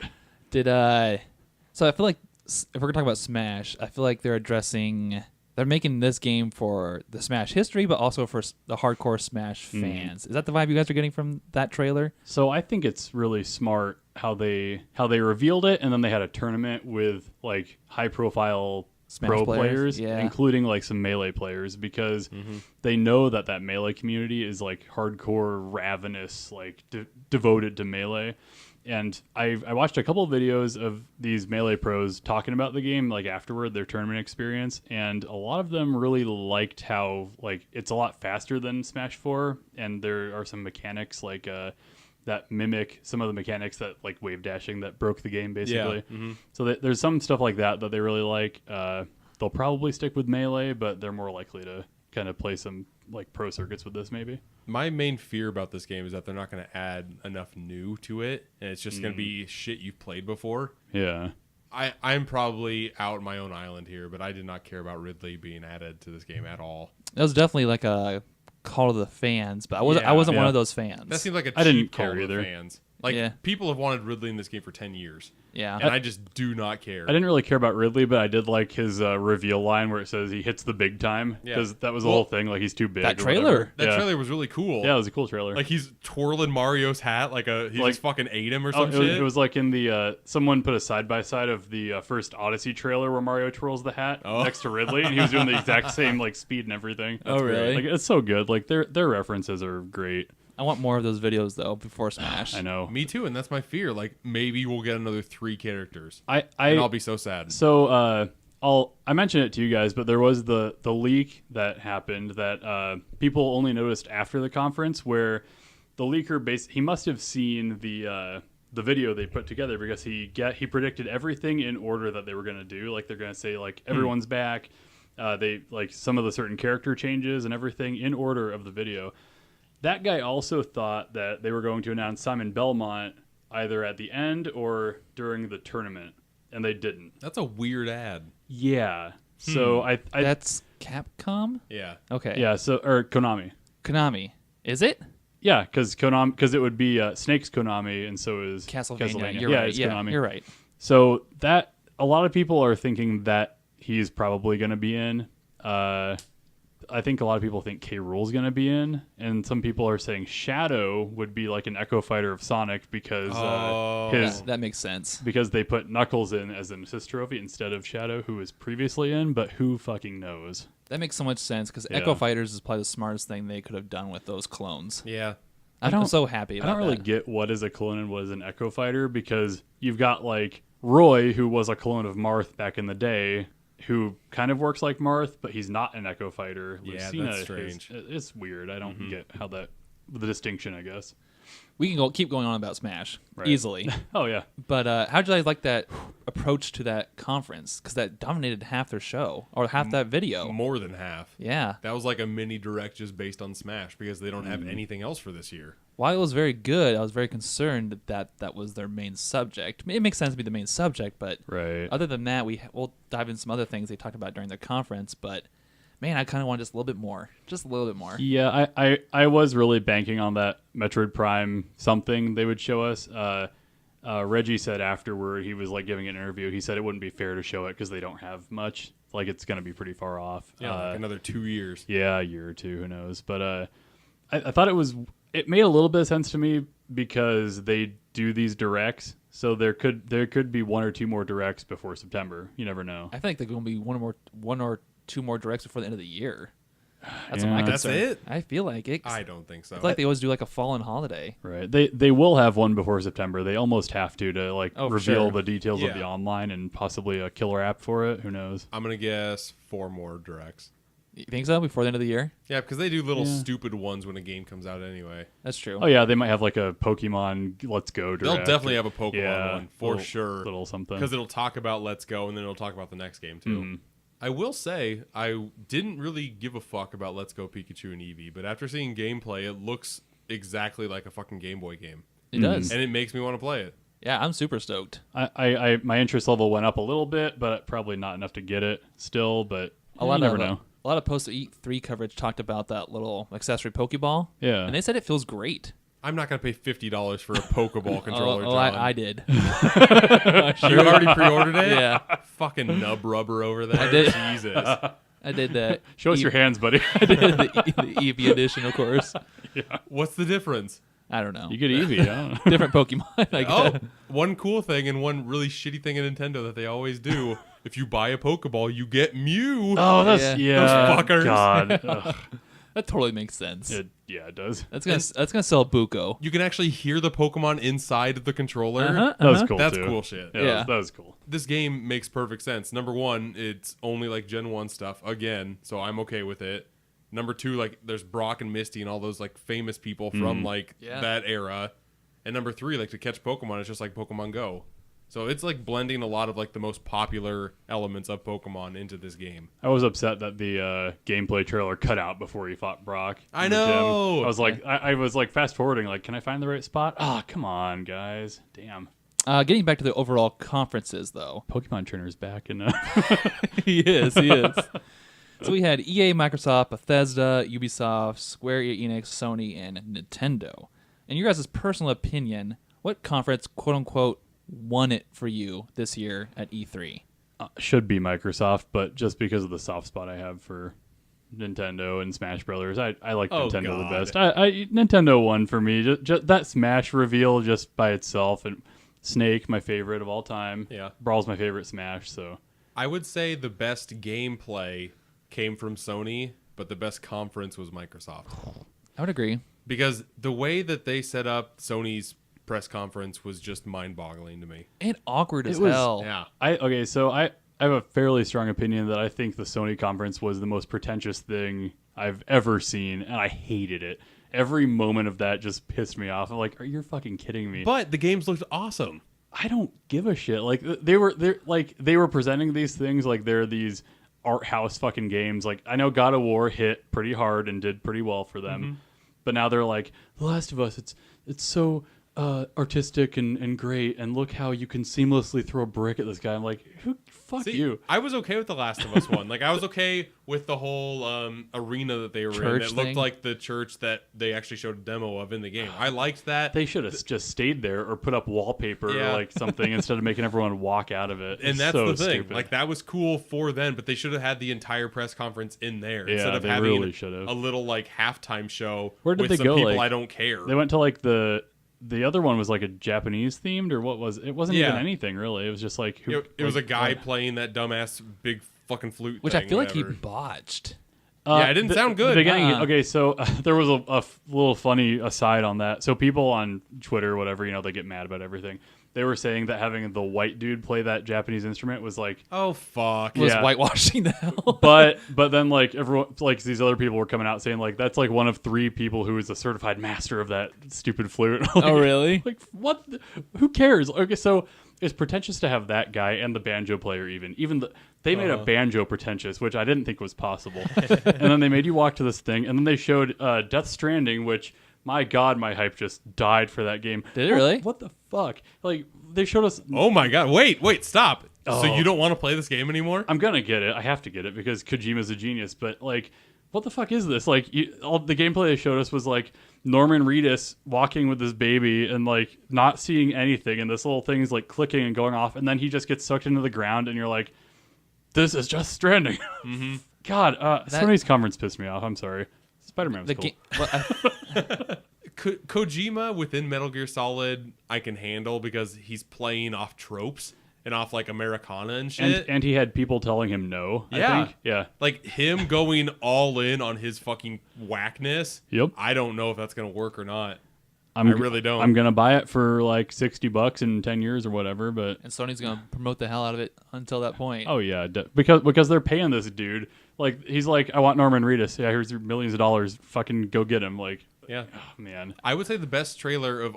Speaker 6: So I feel like if we're gonna talk about Smash, I feel like they're making this game for the Smash history, but also for the hardcore Smash fans. Is that the vibe you guys are getting from that trailer?
Speaker 9: So I think it's really smart how they revealed it, and then they had a tournament with like high profile
Speaker 6: Smash
Speaker 9: pro
Speaker 6: players,
Speaker 9: players,
Speaker 6: yeah.
Speaker 9: including like some Melee players, because they know that Melee community is like hardcore, ravenous, like devoted to Melee. And I watched a couple of videos of these Melee pros talking about the game, like afterward, their tournament experience, and a lot of them really liked how like it's a lot faster than Smash 4, and there are some mechanics like that mimic some of the mechanics that like wave dashing that broke the game basically. So there's some stuff like that they really like. They'll probably stick with Melee, but they're more likely to kind of play some like pro circuits with this maybe.
Speaker 8: My main fear about this game is that they're not going to add enough new to it, and it's just going to be shit you've played before.
Speaker 9: Yeah.
Speaker 8: I'm probably out on my own island here, but I did not care about Ridley being added to this game at all.
Speaker 6: That was definitely like a call to the fans, but I wasn't
Speaker 8: Yeah.
Speaker 6: one
Speaker 9: Yeah.
Speaker 6: of those fans.
Speaker 8: That seems like a cheap
Speaker 9: I didn't
Speaker 8: call
Speaker 9: care
Speaker 8: to the
Speaker 9: either.
Speaker 8: fans. Like
Speaker 6: Yeah.
Speaker 8: people have wanted Ridley in this game for 10 years,
Speaker 6: yeah.
Speaker 8: and I just do not care.
Speaker 9: I didn't really care about Ridley, but I did like his reveal line where it says he hits the big time,
Speaker 8: Yeah.
Speaker 9: because that was the
Speaker 8: Well,
Speaker 9: whole thing. Like he's too big.
Speaker 6: that
Speaker 9: or
Speaker 6: trailer.
Speaker 9: whatever.
Speaker 8: That
Speaker 9: yeah.
Speaker 8: trailer was really cool.
Speaker 9: Yeah, it was a cool trailer.
Speaker 8: Like he's twirling Mario's hat like he
Speaker 9: Like-
Speaker 8: just fucking ate him or
Speaker 9: Oh,
Speaker 8: some
Speaker 9: it was,
Speaker 8: shit.
Speaker 9: it was like in the someone put a side by side of the first Odyssey trailer where Mario twirls the hat
Speaker 8: Oh.
Speaker 9: next to Ridley, and he was doing the exact same like speed and everything.
Speaker 6: Oh, really?
Speaker 9: Like it's so good. Like their references are great.
Speaker 6: I want more of those videos though before Smash.
Speaker 9: I know.
Speaker 8: Me too, and that's my fear. Like maybe we'll get another 3 characters,
Speaker 9: I
Speaker 8: and I'll be so sad.
Speaker 9: So I mentioned it to you guys, but there was the leak that happened that people only noticed after the conference, where the leaker he must have seen the the video they put together because he predicted everything in order that they were going to do. Like they're going to say like everyone's back. They like some of the certain character changes and everything in order of the video. That guy also thought that they were going to announce Simon Belmont either at the end or during the tournament, and they didn't.
Speaker 8: That's a weird ad.
Speaker 9: Yeah. So I
Speaker 6: That's Capcom?
Speaker 8: Yeah.
Speaker 6: Okay.
Speaker 9: yeah. So or Konami.
Speaker 6: Konami. Is it?
Speaker 9: Yeah, because it would be Snake's Konami, and so is
Speaker 6: Castlevania. You're
Speaker 9: yeah,
Speaker 6: right.
Speaker 9: it's
Speaker 6: Yeah,
Speaker 9: Konami.
Speaker 6: you're right.
Speaker 9: So that a lot of people are thinking that he's probably going to be in. I think a lot of people think K. Rool's going to be in, and some people are saying Shadow would be like an Echo Fighter of Sonic because
Speaker 6: That makes sense.
Speaker 9: because they put Knuckles in as an assist trophy instead of Shadow, who was previously in, but who fucking knows?
Speaker 6: That makes so much sense because
Speaker 9: Yeah.
Speaker 6: Echo Fighters is probably the smartest thing they could have done with those clones.
Speaker 8: Yeah.
Speaker 6: I'm so happy
Speaker 9: I
Speaker 6: about
Speaker 9: don't really
Speaker 6: that.
Speaker 9: get what is a clone and what is an Echo Fighter because you've got like Roy, who was a clone of Marth back in the day, who kind of works like Marth, but he's not an Echo Fighter.
Speaker 8: Yeah,
Speaker 9: Lucina
Speaker 8: that's strange.
Speaker 9: It's weird. I don't get how the distinction, I guess.
Speaker 6: We can keep going on about Smash
Speaker 9: Right.
Speaker 6: easily.
Speaker 9: Oh yeah,
Speaker 6: But how did you guys like that approach to that conference? Because that dominated half their show or half that video.
Speaker 8: More than half.
Speaker 6: Yeah.
Speaker 8: That was like a mini direct just based on Smash because they don't have anything else for this year.
Speaker 6: While it was very good, I was very concerned that that was their main subject. It makes sense to be the main subject, but
Speaker 9: right.
Speaker 6: other than that, we'll dive into some other things they talked about during their conference. But man, I kind of want just a little bit more. Just a little bit more.
Speaker 9: Yeah, I was really banking on that Metroid Prime something they would show us. Reggie said afterward, he was like giving an interview. He said it wouldn't be fair to show it because they don't have much. Like it's going to be pretty far off.
Speaker 8: Yeah, like another 2 years.
Speaker 9: Yeah, a year or two, who knows? But I thought it made a little bit of sense to me because they do these directs, so there could be one or two more directs before September. You never know.
Speaker 6: I think there's going to be one or two more directs before the end of the year. That's what
Speaker 9: Yeah.
Speaker 6: my
Speaker 8: That's
Speaker 6: concern.
Speaker 8: it?
Speaker 6: I feel like it.
Speaker 8: I don't think so.
Speaker 6: I feel like they always do like a fallen holiday.
Speaker 9: Right. They will have one before September. They almost have to like
Speaker 6: Oh, for
Speaker 9: reveal
Speaker 6: sure.
Speaker 9: the details of
Speaker 8: Yeah.
Speaker 9: the online and possibly a killer app for it. Who knows?
Speaker 8: I'm going to guess 4 more directs.
Speaker 6: You think so? Before the end of the year?
Speaker 8: Yeah, because they do little
Speaker 9: Yeah.
Speaker 8: stupid ones when a game comes out anyway.
Speaker 6: That's true.
Speaker 9: Oh yeah, they might have like a Pokemon Let's Go direct.
Speaker 8: They'll definitely have a Pokemon
Speaker 9: Yeah,
Speaker 8: one for
Speaker 9: little-
Speaker 8: sure.
Speaker 9: little something.
Speaker 8: Because it'll talk about Let's Go and then it'll talk about the next game too.
Speaker 9: Mhm.
Speaker 8: I will say I didn't really give a fuck about Let's Go Pikachu and Eevee, but after seeing gameplay, it looks exactly like a fucking Game Boy game,
Speaker 6: It does.
Speaker 8: and it makes me want to play it.
Speaker 6: Yeah, I'm super stoked.
Speaker 9: I my interest level went up a little bit, but probably not enough to get it still. But
Speaker 6: A lot
Speaker 9: you never
Speaker 6: of
Speaker 9: know.
Speaker 6: a lot of post E3 coverage talked about that little accessory Pokeball.
Speaker 9: Yeah.
Speaker 6: and they said it feels great.
Speaker 8: I'm not gonna pay $50 for a Pokeball controller. John.
Speaker 6: I did.
Speaker 8: You already pre-ordered it?
Speaker 6: Yeah.
Speaker 8: Fucking nub rubber over there.
Speaker 6: I did.
Speaker 8: Jesus.
Speaker 6: I did that.
Speaker 9: Show us your hands, buddy.
Speaker 6: I did the Eevee edition, of course.
Speaker 8: What's the difference?
Speaker 6: I don't know.
Speaker 9: You get Eevee. I don't know.
Speaker 6: Different Pokemon. I
Speaker 8: Oh,
Speaker 6: guess.
Speaker 8: one cool thing and one really shitty thing in Nintendo that they always do. If you buy a Pokeball, you get Mew.
Speaker 9: Oh, that's
Speaker 6: Yeah.
Speaker 9: yeah.
Speaker 8: Those fuckers.
Speaker 9: God. Ugh.
Speaker 6: That totally makes sense.
Speaker 9: It does.
Speaker 6: That's gonna sell Buko.
Speaker 8: You can actually hear the Pokemon inside the controller.
Speaker 6: Uh-huh.
Speaker 9: That was cool.
Speaker 8: That's
Speaker 9: too.
Speaker 8: cool shit.
Speaker 9: Yeah,
Speaker 6: Yeah.
Speaker 9: that was cool.
Speaker 8: This game makes perfect sense. Number one, it's only like Gen 1 stuff again, so I'm okay with it. Number two, like there's Brock and Misty and all those like famous people from like
Speaker 6: Yeah.
Speaker 8: that era. And number three, like to catch Pokemon, it's just like Pokemon Go. So it's like blending a lot of like the most popular elements of Pokemon into this game.
Speaker 9: I was upset that the gameplay trailer cut out before he fought Brock.
Speaker 8: I
Speaker 9: in the gym.
Speaker 8: know!
Speaker 9: I was like, I was like fast forwarding, like, can I find the right spot? Ah, come on, guys. Damn.
Speaker 6: Getting back to the overall conferences, though.
Speaker 9: Pokemon Trainer's back and
Speaker 6: He is. So we had EA, Microsoft, Bethesda, Ubisoft, Square Enix, Sony, and Nintendo. In your guys' personal opinion, what conference, quote unquote, won it for you this year at E3?
Speaker 9: should be Microsoft, but just because of the soft spot I have for Nintendo and Smash Brothers, I like
Speaker 8: Oh,
Speaker 9: Nintendo
Speaker 8: God.
Speaker 9: the best. Nintendo won for me. Just that Smash reveal just by itself, and Snake, my favorite of all time.
Speaker 8: Yeah.
Speaker 9: Brawl's my favorite Smash. So
Speaker 8: I would say the best gameplay came from Sony, but the best conference was Microsoft.
Speaker 6: I would agree.
Speaker 8: Because the way that they set up Sony's press conference was just mind-boggling to me.
Speaker 6: And awkward as
Speaker 9: It was-
Speaker 6: hell.
Speaker 8: Yeah.
Speaker 9: I have a fairly strong opinion that I think the Sony conference was the most pretentious thing I've ever seen, and I hated it. every moment of that just pissed me off. I'm like, are you fucking kidding me?
Speaker 8: But the games looked awesome.
Speaker 9: I don't give a shit. Like they were presenting these things like they're these art house fucking games. Like I know God of War hit pretty hard and did pretty well for them, but now they're like The Last of Us. It's so artistic and great, and look how you can seamlessly throw a brick at this guy. I'm like, fuck
Speaker 8: See,
Speaker 9: you.
Speaker 8: I was okay with the Last of Us one. Like I was okay with the whole arena that they were in.
Speaker 6: Church
Speaker 8: It looked
Speaker 6: thing?
Speaker 8: like the church that they actually showed a demo of in the game. I liked that.
Speaker 9: They should have just stayed there or put up wallpaper or
Speaker 8: Yeah.
Speaker 9: like something instead of making everyone walk out of it.
Speaker 8: And
Speaker 9: It's
Speaker 8: that's
Speaker 9: so
Speaker 8: the thing.
Speaker 9: stupid.
Speaker 8: Like that was cool for them, but they should have had the entire press conference in there
Speaker 9: Yeah,
Speaker 8: instead of
Speaker 9: they
Speaker 8: having
Speaker 9: really should have.
Speaker 8: a little like halftime show
Speaker 9: Where did
Speaker 8: with
Speaker 9: they
Speaker 8: some
Speaker 9: go,
Speaker 8: people
Speaker 9: like-
Speaker 8: I don't care.
Speaker 9: They went to like the other one was like a Japanese themed or what was it? Wasn't even
Speaker 8: Yeah.
Speaker 9: anything really. It was just like
Speaker 8: It was a
Speaker 9: like,
Speaker 8: guy playing that dumbass big fucking flute
Speaker 6: Which
Speaker 8: thing,
Speaker 6: I feel like he
Speaker 8: whatever.
Speaker 6: botched.
Speaker 8: Yeah, it didn't sound good.
Speaker 9: The beginning,
Speaker 6: Uh-uh.
Speaker 9: okay, so there was a little funny aside on that. So people on Twitter, or whatever, they get mad about everything. They were saying that having the white dude play that Japanese instrument was like,
Speaker 8: Oh fuck.
Speaker 6: Was
Speaker 9: Yeah.
Speaker 6: whitewashing the hell.
Speaker 9: but then like everyone, like these other people were coming out saying like that's like one of 3 people who is a certified master of that stupid flute. Like,
Speaker 6: Oh, really?
Speaker 9: Like what? Who cares? Okay, so it's pretentious to have that guy and the banjo player they made a banjo pretentious, which I didn't think was possible. And then they made you walk to this thing, and then they showed Death Stranding, which my god, my hype just died for that game.
Speaker 6: Did it really?
Speaker 9: What the fuck? Like they showed us.
Speaker 8: Oh my god. Wait, stop. So
Speaker 9: Oh.
Speaker 8: you don't want to play this game anymore?
Speaker 9: I'm gonna get it. I have to get it because Kojima's a genius. But like, what the fuck is this? Like, all the gameplay they showed us was like Norman Reedus walking with his baby and like not seeing anything, and this little thing's like clicking and going off, and then he just gets sucked into the ground, and you're like, this is just Stranding. God, Sony's conference pissed me off. I'm sorry. Spider-Man was
Speaker 6: The
Speaker 9: cool.
Speaker 6: game. Well,
Speaker 8: Kojima within Metal Gear Solid I can handle because he's playing off tropes and off like Americana and shit.
Speaker 9: And he had people telling him no.
Speaker 8: Yeah.
Speaker 9: I think. Yeah.
Speaker 8: Like him going all in on his fucking whackness.
Speaker 9: Yep.
Speaker 8: I don't know if that's gonna work or not. I
Speaker 9: I
Speaker 8: really don't.
Speaker 9: I'm gonna buy it for like $60 in 10 years or whatever. But
Speaker 6: and Sony's gonna promote the hell out of it until that point.
Speaker 9: oh yeah, because they're paying this dude. Like he's like, I want Norman Reedus. Yeah, here's your millions of dollars. Fucking go get him. Like,
Speaker 8: Yeah.
Speaker 9: oh, man.
Speaker 8: I would say the best trailer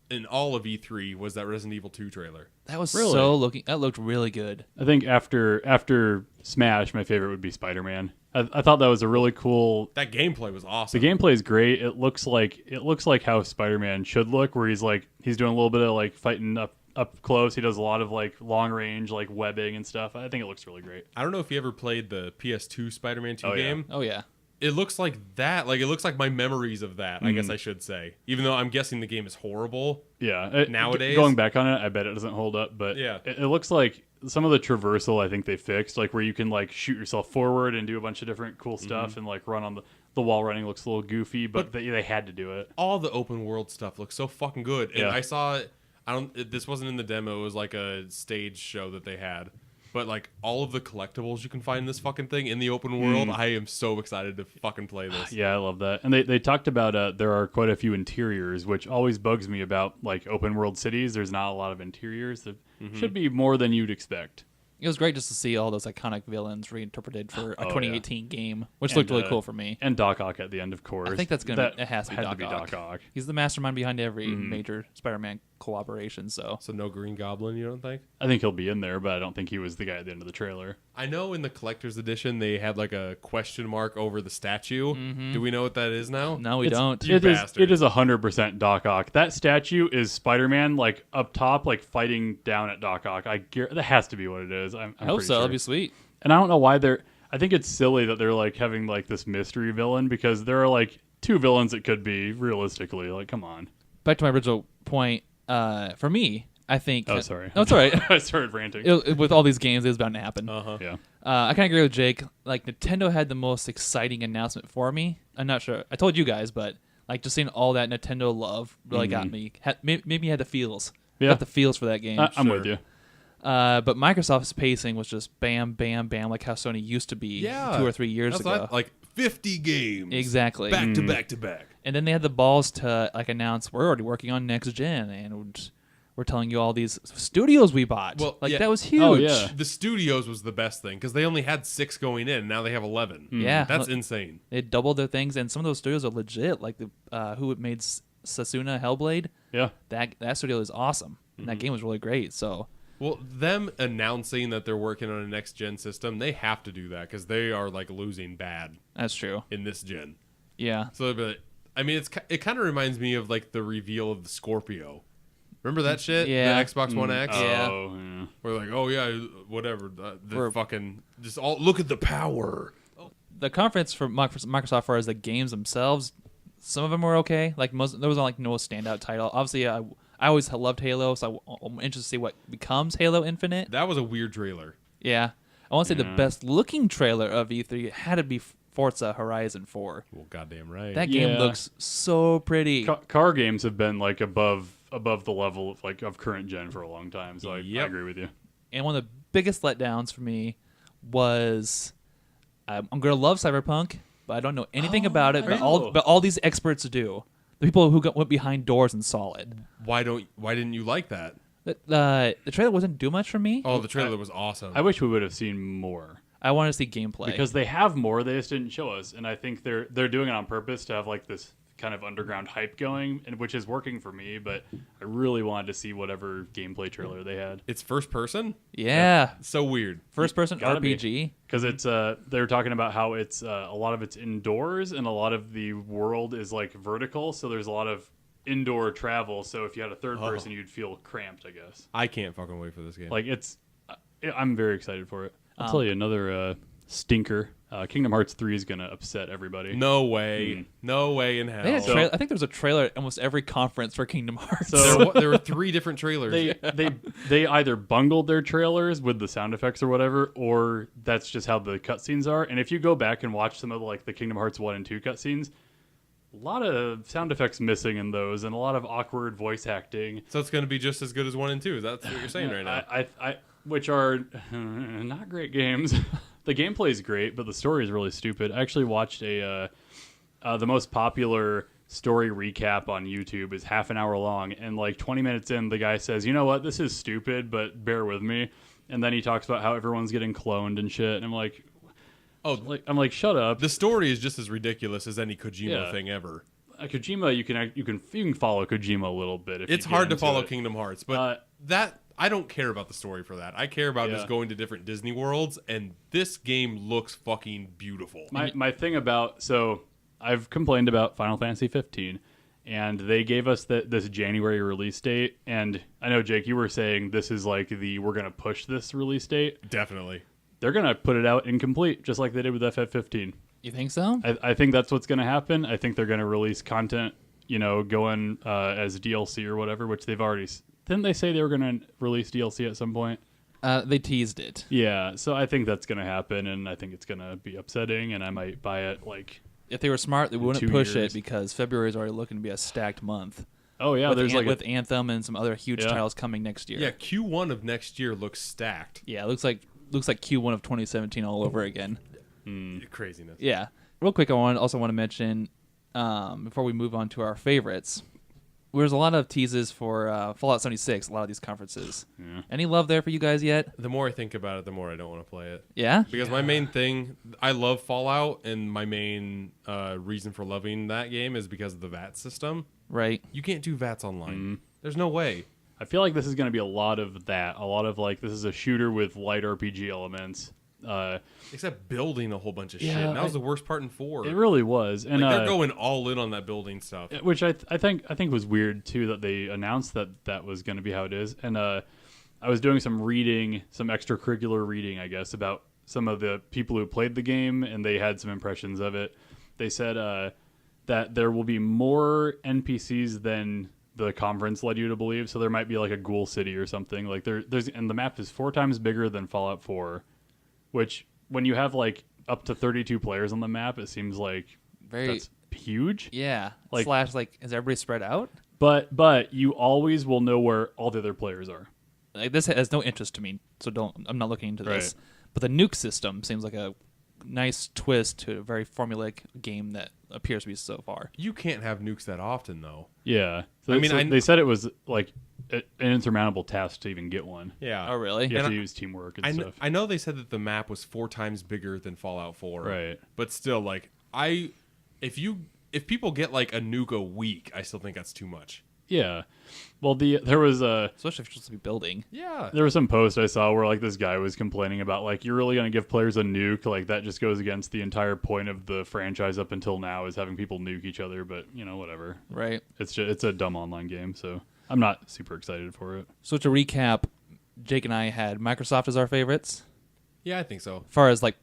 Speaker 8: in all of E3 was that Resident Evil 2 trailer.
Speaker 6: That was
Speaker 9: Really?
Speaker 6: that looked really good.
Speaker 9: I think after Smash, my favorite would be Spider-Man. I thought that was a really cool.
Speaker 8: That gameplay was awesome.
Speaker 9: The gameplay is great. It looks like how Spider-Man should look, where he's doing a little bit of like fighting up close. He does a lot of like long range like webbing and stuff. I think it looks really great.
Speaker 8: I don't know if you ever played the PS2 Spider-Man 2
Speaker 9: Oh, yeah.
Speaker 8: game.
Speaker 6: Oh yeah.
Speaker 8: It looks like that. Like it looks like my memories of that, I guess I should say. Even though I'm guessing the game is horrible.
Speaker 9: Yeah.
Speaker 8: Nowadays?
Speaker 9: Going back on it, I bet it doesn't hold up, but
Speaker 8: Yeah.
Speaker 9: it looks like some of the traversal I think they fixed, like where you can like shoot yourself forward and do a bunch of different cool stuff and like run on the wall running looks a little goofy, but they had to do it.
Speaker 8: All the open world stuff looks so fucking good. And
Speaker 9: Yeah.
Speaker 8: I saw this wasn't in the demo, it was like a stage show that they had. But like all of the collectibles you can find in this fucking thing in the open world, I am so excited to fucking play this.
Speaker 9: Yeah, I love that. And they talked about there are quite a few interiors, which always bugs me about like open world cities. There's not a lot of interiors. There should be more than you'd expect.
Speaker 6: It was great just to see all those iconic villains reinterpreted for a
Speaker 9: Oh,
Speaker 6: 2018 game, which
Speaker 9: And,
Speaker 6: looked really cool for me.
Speaker 9: And Doc Ock at the end, of course.
Speaker 6: I think that's gonna be, it has to be
Speaker 9: had
Speaker 6: Doc Ock.
Speaker 9: Doc Ock.
Speaker 6: He's the mastermind behind every major Spider-Man collaboration. So
Speaker 8: So no Green Goblin, you don't think?
Speaker 9: I think he'll be in there, but I don't think he was the guy at the end of the trailer.
Speaker 8: I know in the collector's edition they had like a question mark over the statue. Do we know what that is now?
Speaker 6: no, we don't.
Speaker 8: You
Speaker 9: It is.
Speaker 8: bastard.
Speaker 9: It is 100% Doc Ock. That statue is Spider-Man, like up top, like fighting down at Doc Ock. That has to be what it is. I'm
Speaker 6: I hope
Speaker 9: pretty
Speaker 6: so.
Speaker 9: Sure.
Speaker 6: That'd be sweet.
Speaker 9: And I don't know why I think it's silly that they're like having like this mystery villain because there are like 2 villains it could be realistically. Like, come on.
Speaker 6: Back to my original point. For me, I think.
Speaker 9: Oh, sorry.
Speaker 6: No, it's all right.
Speaker 9: I started ranting.
Speaker 6: With all these games, it was bound to happen.
Speaker 9: Yeah.
Speaker 6: I kind of agree with Jake. Like Nintendo had the most exciting announcement for me. I'm not sure. I told you guys, but like just seeing all that Nintendo love really got me. Made me had the feels.
Speaker 9: Yeah.
Speaker 6: Got the feels for that game.
Speaker 9: I'm with you.
Speaker 6: But Microsoft's pacing was just bam, bam, bam, like how Sony used to be 2 or 3 years
Speaker 8: That's
Speaker 6: ago.
Speaker 8: what like 50 games.
Speaker 6: Exactly.
Speaker 8: Back
Speaker 9: Mm.
Speaker 8: to back to back.
Speaker 6: And then they had the balls to like announce we're already working on next gen, and we're telling you all these studios we bought.
Speaker 8: Well,
Speaker 6: like
Speaker 8: yeah.
Speaker 6: that was huge.
Speaker 9: Oh, yeah.
Speaker 8: The studios was the best thing because they only had 6 going in. Now they have 11.
Speaker 6: Yeah.
Speaker 8: That's insane.
Speaker 6: They doubled their things, and some of those studios are legit. Like the who made Sasuna Hellblade.
Speaker 9: Yeah.
Speaker 6: That studio is awesome. And that game was really great. So
Speaker 8: Well, them announcing that they're working on a next gen system, they have to do that because they are like losing bad
Speaker 6: that's true.
Speaker 8: in this gen.
Speaker 6: Yeah.
Speaker 8: So, but I mean, it kind of reminds me of like the reveal of the Scorpio. Remember that shit?
Speaker 6: Yeah.
Speaker 8: The Xbox One X.
Speaker 6: Yeah.
Speaker 9: Oh, yeah.
Speaker 8: We're like, oh yeah, whatever. The
Speaker 6: We're-
Speaker 8: fucking just all look at the power.
Speaker 6: The conference for Microsoft, as far as the games themselves, some of them were okay. Like there was like no standout title. Obviously, I always loved Halo, so I'm interested to see what becomes Halo Infinite.
Speaker 8: That was a weird trailer.
Speaker 6: Yeah, I want to say the best looking trailer of E3 had to be Forza Horizon 4.
Speaker 8: Well, goddamn right.
Speaker 6: That game
Speaker 9: Yeah.
Speaker 6: looks so pretty.
Speaker 9: Car games have been like above the level of like of current gen for a long time. So I
Speaker 8: Yep.
Speaker 9: agree with you.
Speaker 6: And one of the biggest letdowns for me was I'm gonna love Cyberpunk, but I don't know anything about it. But all these experts do. The people who went behind doors and saw it.
Speaker 8: Why didn't you like that?
Speaker 6: The trailer wasn't do much for me.
Speaker 8: Oh, the trailer was awesome.
Speaker 9: I wish we would have seen more.
Speaker 6: I wanted to see gameplay
Speaker 9: Because they have more, they just didn't show us, and I think they're doing it on purpose to have like this kind of underground hype going, and which is working for me. But I really wanted to see whatever gameplay trailer they had
Speaker 8: It's first person.
Speaker 6: yeah,
Speaker 8: So weird.
Speaker 6: first person
Speaker 9: Gotta be.
Speaker 6: RPG.
Speaker 9: because it's they're talking about how it's a lot of it's indoors and a lot of the world is like vertical, so there's a lot of indoor travel. So if you had a third person, you'd feel cramped, I guess.
Speaker 8: I can't fucking wait for this game.
Speaker 9: Like I'm very excited for it. I'll tell you another stinker. Kingdom Hearts 3 is gonna upset everybody.
Speaker 8: no way, no way in hell.
Speaker 6: They had I think there was a trailer at almost every conference for Kingdom Hearts.
Speaker 9: So
Speaker 8: there were 3 different trailers.
Speaker 9: they either bungled their trailers with the sound effects or whatever, or that's just how the cutscenes are. And if you go back and watch some of like the Kingdom Hearts 1 and 2 cutscenes, a lot of sound effects missing in those, and a lot of awkward voice acting.
Speaker 8: So it's going to be just as good as 1 and 2. That's what you're saying right now.
Speaker 9: I which are not great games. The gameplay is great, but the story is really stupid. I actually watched the most popular story recap on YouTube is half an hour long, and like 20 minutes in, the guy says, "You know what? This is stupid, but bear with me." And then he talks about how everyone's getting cloned and shit, and I'm like, shut up.
Speaker 8: The story is just as ridiculous as any Kojima
Speaker 9: Yeah.
Speaker 8: thing ever.
Speaker 9: Kojima, you can follow Kojima a little bit. If
Speaker 8: It's
Speaker 9: you get
Speaker 8: hard to
Speaker 9: into
Speaker 8: follow
Speaker 9: it.
Speaker 8: Kingdom Hearts, but that I don't care about the story for that. I care about
Speaker 9: Yeah.
Speaker 8: just going to different Disney worlds, and this game looks fucking beautiful.
Speaker 9: My thing about I've complained about Final Fantasy 15, and they gave us this January release date, and I know Jake, you were saying this is like we're gonna push this release date.
Speaker 8: Definitely.
Speaker 9: They're gonna put it out incomplete, just like they did with FF15.
Speaker 6: You think so?
Speaker 9: I think that's what's gonna happen. I think they're gonna release content, going as DLC or whatever, which they've already. Didn't they say they were gonna release DLC at some point?
Speaker 6: They teased it.
Speaker 9: Yeah, so I think that's gonna happen, and I think it's gonna be upsetting, and I might buy it like.
Speaker 6: If they were smart, they wouldn't
Speaker 9: 2
Speaker 6: push
Speaker 9: years.
Speaker 6: it because February is already looking to be a stacked month.
Speaker 9: Oh yeah,
Speaker 6: with
Speaker 9: there's like
Speaker 6: with Anthem and some other huge
Speaker 9: Yeah.
Speaker 6: titles coming next year.
Speaker 8: Yeah, Q1 of next year looks stacked.
Speaker 6: Yeah, it looks like Q1 of 2017 all over again.
Speaker 8: Craziness.
Speaker 6: Yeah. Real quick, I also want to mention before we move on to our favorites. There's a lot of teases for Fallout 76. A lot of these conferences.
Speaker 9: Yeah.
Speaker 6: Any love there for you guys yet?
Speaker 8: The more I think about it, the more I don't want to play it.
Speaker 6: Yeah.
Speaker 8: Because my main thing, I love Fallout, and my main reason for loving that game is because of the VAT system.
Speaker 6: Right.
Speaker 8: You can't do VATs online. There's no way.
Speaker 9: I feel like this is going to be a lot of that. A lot of like this is a shooter with light RPG elements.
Speaker 8: Except building a whole bunch of
Speaker 9: Yeah,
Speaker 8: shit. And that was the worst part in 4.
Speaker 9: It really was, and
Speaker 8: Like, they're going all in on that building stuff.
Speaker 9: which I think was weird too that they announced that was going to be how it is. And I was doing some reading, some extracurricular reading, I guess, about some of the people who played the game, and they had some impressions of it. They said that there will be more NPCs than the conference led you to believe. So there might be like a ghoul city or something. Like there's and the map is 4 times bigger than Fallout 4, which when you have like up to 32 players on the map, it seems like that's huge.
Speaker 6: Yeah.
Speaker 9: Like-
Speaker 6: / is everybody spread out?
Speaker 9: But you always will know where all the other players are.
Speaker 6: Like, this has no interest to me, so I'm not looking into this.
Speaker 9: Right.
Speaker 6: But the nuke system seems like a nice twist to a very formulaic game that appears to be so far.
Speaker 8: You can't have nukes that often, though.
Speaker 9: Yeah. So,
Speaker 8: I mean,
Speaker 9: they said it was like an insurmountable task to even get one.
Speaker 8: Yeah.
Speaker 6: Oh, really?
Speaker 9: You have
Speaker 8: And
Speaker 9: to use teamwork and
Speaker 8: I
Speaker 9: stuff.
Speaker 8: I know they said that the map was 4 times bigger than Fallout 4.
Speaker 9: Right.
Speaker 8: But still, like, if people get like a nuke a week, I still think that's too much.
Speaker 9: Yeah. Well, there was a
Speaker 6: Especially if you're supposed to be building.
Speaker 8: Yeah.
Speaker 9: there was some post I saw where like this guy was complaining about like you're really gonna give players a nuke, like that just goes against the entire point of the franchise up until now is having people nuke each other. But whatever.
Speaker 6: Right.
Speaker 9: It's a dumb online game, so I'm not super excited for it.
Speaker 6: So to recap, Jake and I had Microsoft as our favorites,
Speaker 8: Yeah, I think so.
Speaker 6: as far as like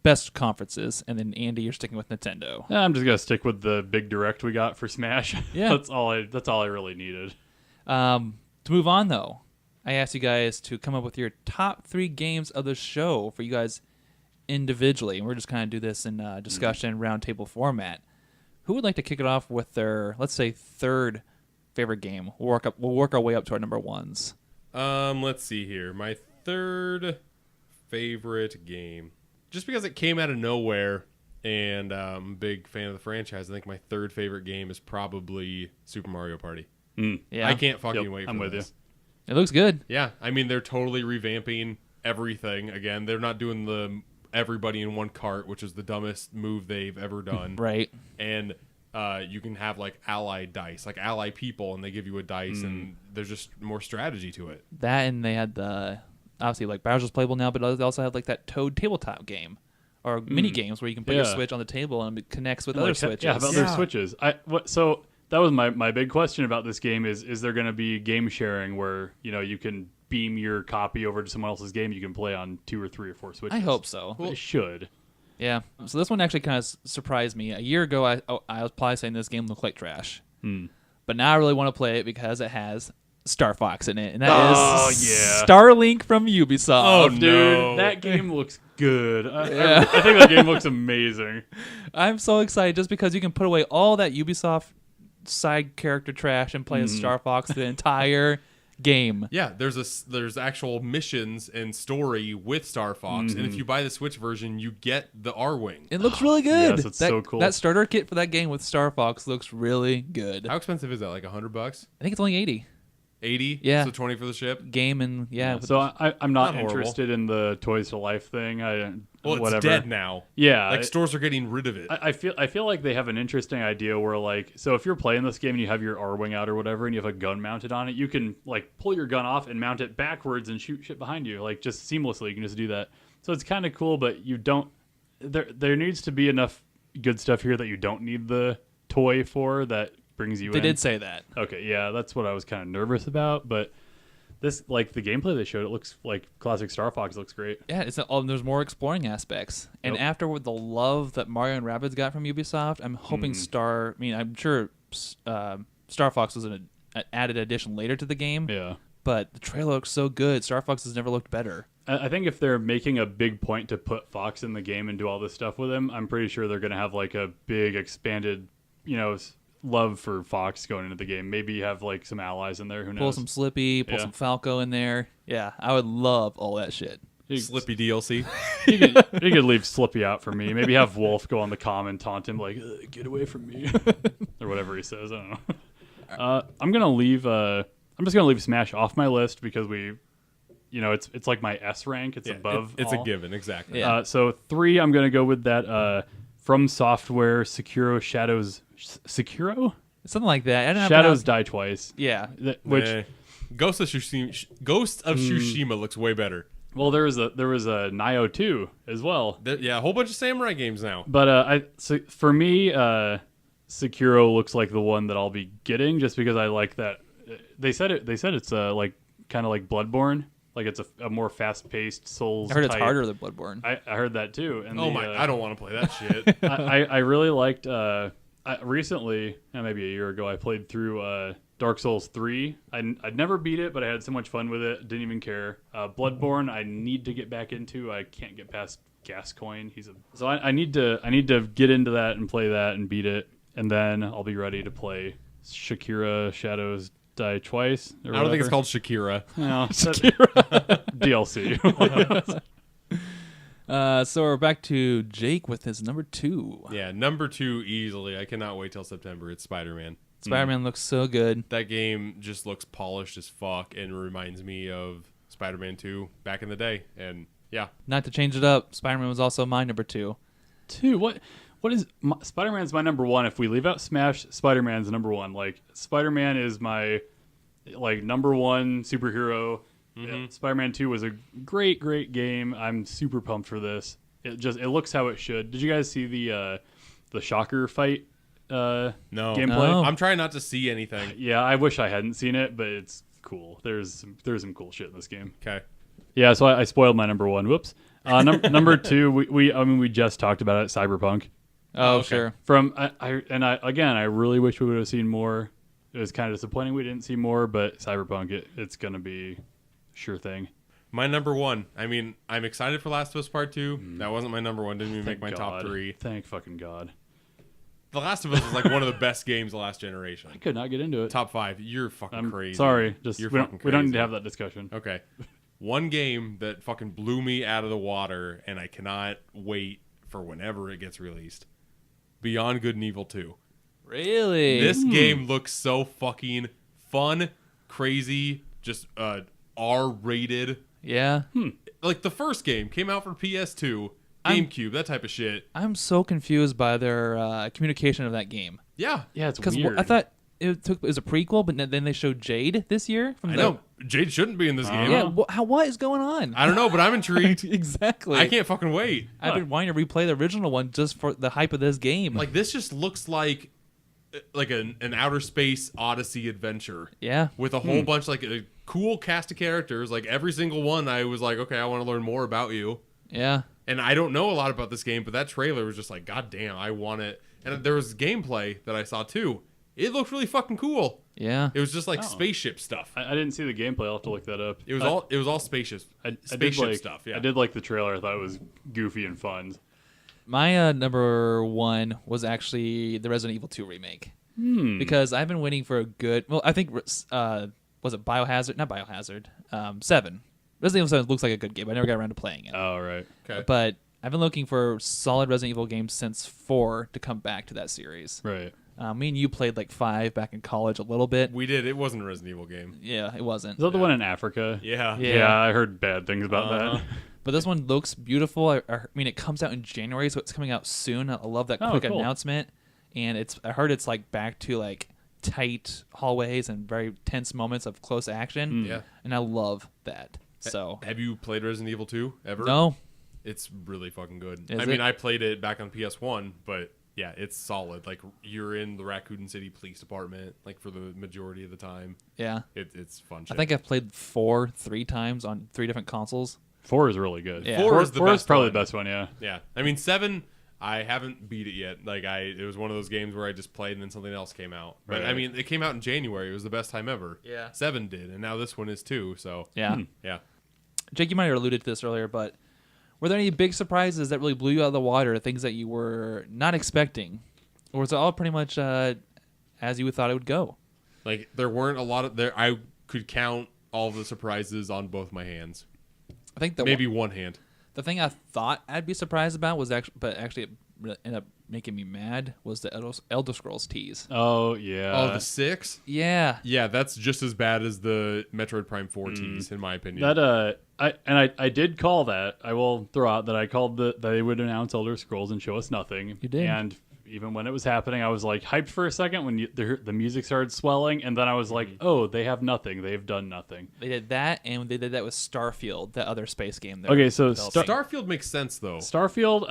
Speaker 6: best conferences, and then Andy, you're sticking with Nintendo.
Speaker 9: I'm just gonna stick with the big direct we got for Smash.
Speaker 6: Yeah.
Speaker 9: that's all I really needed.
Speaker 6: To move on, though, I asked you guys to come up with your top 3 games of the show for you guys individually, and we're just kind of do this in discussion roundtable format. Who would like to kick it off with their, let's say, third favorite game? We'll work our way up to our number ones.
Speaker 8: Let's see here. My third favorite game, just because it came out of nowhere, and I'm a big fan of the franchise. I think my third favorite game is probably Super Mario Party.
Speaker 6: Yeah,
Speaker 8: I can't fucking
Speaker 9: Yep,
Speaker 8: wait.
Speaker 9: I'm
Speaker 8: for
Speaker 9: with
Speaker 8: this.
Speaker 6: It looks good.
Speaker 8: Yeah, I mean they're totally revamping everything again. They're not doing the everybody in one cart, which is the dumbest move they've ever done.
Speaker 6: Right.
Speaker 8: And you can have like allied dice, like ally people, and they give you a dice, and there's just more strategy to it.
Speaker 6: That, and they had the obviously like Bowser's playable now, but they also had like that Toad tabletop game or mini games where you can put your
Speaker 9: Yeah.
Speaker 6: Switch on the table and it connects with
Speaker 9: And,
Speaker 6: other
Speaker 9: like,
Speaker 6: Switches.
Speaker 9: Yeah, other switches. So that was my big question about this game is there going to be game sharing where you can beam your copy over to someone else's game you can play on 2 or 3 or 4 switches?
Speaker 6: I hope so.
Speaker 9: It should.
Speaker 6: Yeah. So this one actually kind of surprised me. A year ago, I was probably saying this game looked like trash. But now I really want to play it because it has Star Fox in it, and that is
Speaker 9: yeah.
Speaker 6: Starlink from Ubisoft.
Speaker 8: Oh,
Speaker 9: Dude,
Speaker 8: no.
Speaker 9: that game looks good. I think that game looks amazing.
Speaker 6: I'm so excited just because you can put away all that Ubisoft side character trash and play as Star Fox the entire game.
Speaker 8: Yeah, there's actual missions and story with Star Fox, and if you buy the Switch version, you get the R-Wing.
Speaker 6: It looks really good.
Speaker 9: Yes, it's
Speaker 6: that,
Speaker 9: so cool.
Speaker 6: That starter kit for that game with Star Fox looks really good.
Speaker 8: How expensive is that? Like $100?
Speaker 6: I think it's only 80.
Speaker 8: 80?
Speaker 6: Yeah.
Speaker 8: So 20 for the ship?
Speaker 6: Game and with-
Speaker 9: So I'm not
Speaker 8: Not horrible.
Speaker 9: interested in the Toys to Life thing.
Speaker 8: Well, it's
Speaker 9: whatever.
Speaker 8: dead now.
Speaker 9: Yeah,
Speaker 8: Like stores are getting rid of it.
Speaker 9: I feel like they have an interesting idea where like so if you're playing this game and you have your R-Wing out or whatever and you have a gun mounted on it, you can like pull your gun off and mount it backwards and shoot shit behind you like just seamlessly. You can just do that. So it's kind of cool, but you don't. There needs to be enough good stuff here that you don't need the toy for that brings you
Speaker 6: they
Speaker 9: in.
Speaker 6: did say that.
Speaker 9: Okay, yeah, that's what I was kind of nervous about, but. This like the gameplay they showed, it looks like classic Star Fox. It looks great.
Speaker 6: Yeah, there's more exploring aspects. And
Speaker 9: Yep.
Speaker 6: after with the love that Mario and Rabbids got from Ubisoft, I'm hoping I'm sure Star Fox was an added addition later to the game.
Speaker 9: Yeah.
Speaker 6: But the trailer looks so good. Star Fox has never looked better.
Speaker 9: I think if they're making a big point to put Fox in the game and do all this stuff with him, I'm pretty sure they're going to have like a big expanded, love for Fox going into the game. Maybe have like some allies in there. Who knows?
Speaker 6: Pull some Slippy, pull
Speaker 9: Yeah.
Speaker 6: some Falco in there. Yeah, I would love all that shit.
Speaker 8: Slippy DLC.
Speaker 9: He could leave Slippy out for me. Maybe have Wolf go on the comm and taunt him like, "Get away from me," or whatever he says. I don't know. I'm just gonna leave Smash off my list because it's like my S rank. It's above.
Speaker 8: It's
Speaker 9: all.
Speaker 8: a given, exactly.
Speaker 6: Yeah.
Speaker 9: So 3, I'm gonna go with that. From Software, Sekiro Shadows. Sekiro
Speaker 6: Something like that. I don't know,
Speaker 9: Shadows Die Twice.
Speaker 6: Yeah.
Speaker 9: Which
Speaker 8: Ghost of Tsushima looks way better.
Speaker 9: well, there was a Nioh 2 as well.
Speaker 8: Yeah, a whole bunch of samurai games now.
Speaker 9: But for me, Sekiro looks like the one that I'll be getting just because I like that. They said it's like kind of like Bloodborne, like it's a more fast-paced Souls.
Speaker 6: I heard it's
Speaker 9: type.
Speaker 6: harder than Bloodborne.
Speaker 9: I heard that too. And
Speaker 8: I don't want to play that shit.
Speaker 9: I really liked. Recently, maybe a year ago, I played through Dark Souls 3. I'd never beat it, but I had so much fun with it. Didn't even care. Bloodborne, I need to get back into. I can't get past Gascoigne. So I need to get into that and play that and beat it, and then I'll be ready to play Shakira Shadows Die Twice.
Speaker 8: I don't think it's called Shakira.
Speaker 9: No, DLC.
Speaker 6: So we're back to Jake with his number 2.
Speaker 8: Yeah, number 2 easily. I cannot wait till September. It's Spider-Man.
Speaker 6: Spider-Man looks so good.
Speaker 8: That game just looks polished as fuck and reminds me of Spider-Man 2 back in the day. And yeah,
Speaker 6: Not to change it up, Spider-Man was also my number 2.
Speaker 9: What is Spider-Man's my number 1? If we leave out Smash, Spider-Man's number 1. Like Spider-Man is my number 1 superhero. Yeah, Spider-Man 2 was a great game. I'm super pumped for this. It looks how it should. Did you guys see the Shocker fight
Speaker 8: no.
Speaker 9: gameplay?
Speaker 6: No.
Speaker 8: I'm trying not to see anything.
Speaker 9: Yeah, I wish I hadn't seen it, but it's cool. There's some cool shit in this game.
Speaker 8: Okay.
Speaker 9: Yeah, so I spoiled my number 1. Whoops. Number 2, we just talked about it. Cyberpunk.
Speaker 6: Oh,
Speaker 8: okay.
Speaker 6: sure.
Speaker 9: I really wish we would have seen more. It was kind of disappointing we didn't see more, but Cyberpunk, it's gonna be sure thing.
Speaker 8: My number 1. I mean, I'm excited for Last of Us Part 2. That wasn't my number 1. Didn't even make my top 3.
Speaker 9: Thank fucking God.
Speaker 8: The Last of Us is like one of the best games of last generation.
Speaker 9: I could not get into it.
Speaker 8: Top 5. You're fucking
Speaker 9: I'm
Speaker 8: crazy.
Speaker 9: sorry. Just
Speaker 8: You're
Speaker 9: we
Speaker 8: fucking
Speaker 9: don't need
Speaker 8: crazy.
Speaker 9: to have that discussion.
Speaker 8: Okay. One game that fucking blew me out of the water, and I cannot wait for whenever it gets released. Beyond Good and Evil 2.
Speaker 6: Really?
Speaker 8: This game looks so fucking fun, crazy, just R-rated.
Speaker 6: Yeah.
Speaker 8: Like the first game came out for PS2, GameCube, that type of shit.
Speaker 6: I'm so confused by their communication of that game.
Speaker 8: Yeah.
Speaker 9: Yeah, it's
Speaker 6: Because
Speaker 9: weird.
Speaker 6: I thought it was a prequel, but then they showed Jade this year.
Speaker 8: I know. Jade shouldn't be in this game.
Speaker 6: Yeah. What is going on?
Speaker 8: I don't know, but I'm intrigued.
Speaker 6: Exactly.
Speaker 8: I can't fucking wait.
Speaker 6: I've been wanting to replay the original one just for the hype of this game.
Speaker 8: Like this just looks like an outer space Odyssey adventure.
Speaker 6: Yeah.
Speaker 8: With a whole bunch like a cool cast of characters. Like every single one, I was like, okay, I want to learn more about you.
Speaker 6: Yeah.
Speaker 8: And I don't know a lot about this game, but that trailer was just like, God damn, I want it. And there was gameplay that I saw too. It looked really fucking cool.
Speaker 6: Yeah.
Speaker 8: It was just like spaceship stuff.
Speaker 9: I didn't see the gameplay. I'll have to look that up.
Speaker 8: It was all spaceship
Speaker 9: did
Speaker 8: stuff. Yeah.
Speaker 9: I did like the trailer. I thought it was goofy and fun.
Speaker 6: My number 1 was actually the Resident Evil 2 remake. Because I've been waiting for a good... Well, I think... was it Biohazard? Not Biohazard. 7. Resident Evil 7 looks like a good game. I never got around to playing it.
Speaker 9: Oh, right.
Speaker 8: Okay.
Speaker 6: But I've been looking for solid Resident Evil games since 4 to come back to that series.
Speaker 9: Right.
Speaker 6: Me and you played like 5 back in college a little bit.
Speaker 8: We did. It wasn't a Resident Evil game.
Speaker 6: Yeah, it wasn't.
Speaker 9: Is that the one in Africa?
Speaker 8: Yeah.
Speaker 6: Yeah.
Speaker 9: I heard bad things about that.
Speaker 6: But this one looks beautiful. I mean, it comes out in January, so it's coming out soon. I love that
Speaker 9: Oh,
Speaker 6: quick
Speaker 9: cool.
Speaker 6: announcement. And I heard it's like back to like tight hallways and very tense moments of close action.
Speaker 8: Yeah.
Speaker 6: And I love that. So
Speaker 8: Have you played Resident Evil 2 ever?
Speaker 6: no,
Speaker 8: It's really fucking good.
Speaker 6: Is
Speaker 8: I mean,
Speaker 6: it?
Speaker 8: I played it back on PS1, but yeah, it's solid. Like you're in the Raccoon City Police Department, like for the majority of the time.
Speaker 6: yeah.
Speaker 8: It's fun.
Speaker 6: I
Speaker 8: Shit.
Speaker 6: think I've played 4 3 times on 3 different consoles.
Speaker 9: 4 is really good.
Speaker 6: Yeah.
Speaker 8: 4 is the best
Speaker 9: probably
Speaker 8: one.
Speaker 9: the best one. Yeah.
Speaker 8: Yeah, I mean 7. I haven't beat it yet. Like it was one of those games where I just played and then something else came out. But I
Speaker 9: Right.
Speaker 8: mean, it came out in January. It was the best time ever.
Speaker 6: Yeah.
Speaker 8: 7 did, and now this one is too. So
Speaker 6: Yeah.
Speaker 8: yeah.
Speaker 6: Jake, you might have alluded to this earlier, but were there any big surprises that really blew you out of the water, things that you were not expecting? Or was it all pretty much as you thought it would go?
Speaker 8: Like there weren't a lot of there. I could count all the surprises on both my hands.
Speaker 6: I think the
Speaker 8: Maybe one hand.
Speaker 6: the thing I thought I'd be surprised about was actually it ended up making me mad was the Elder Scrolls tease.
Speaker 9: Oh yeah.
Speaker 8: Oh, the 6.
Speaker 6: Yeah.
Speaker 8: Yeah, that's just as bad as the Metroid Prime 4 tease, in my opinion.
Speaker 9: That I did call that. I will throw out that I called that they would announce Elder Scrolls and show us nothing.
Speaker 6: You did.
Speaker 9: And even when it was happening, I was like hyped for a second when the music started swelling, and then I was like, oh, they have nothing. They've done nothing.
Speaker 6: They did that, and they did that with Starfield, that other space game. they're
Speaker 9: Okay, so
Speaker 6: developing.
Speaker 8: Starfield makes sense though.
Speaker 9: Starfield,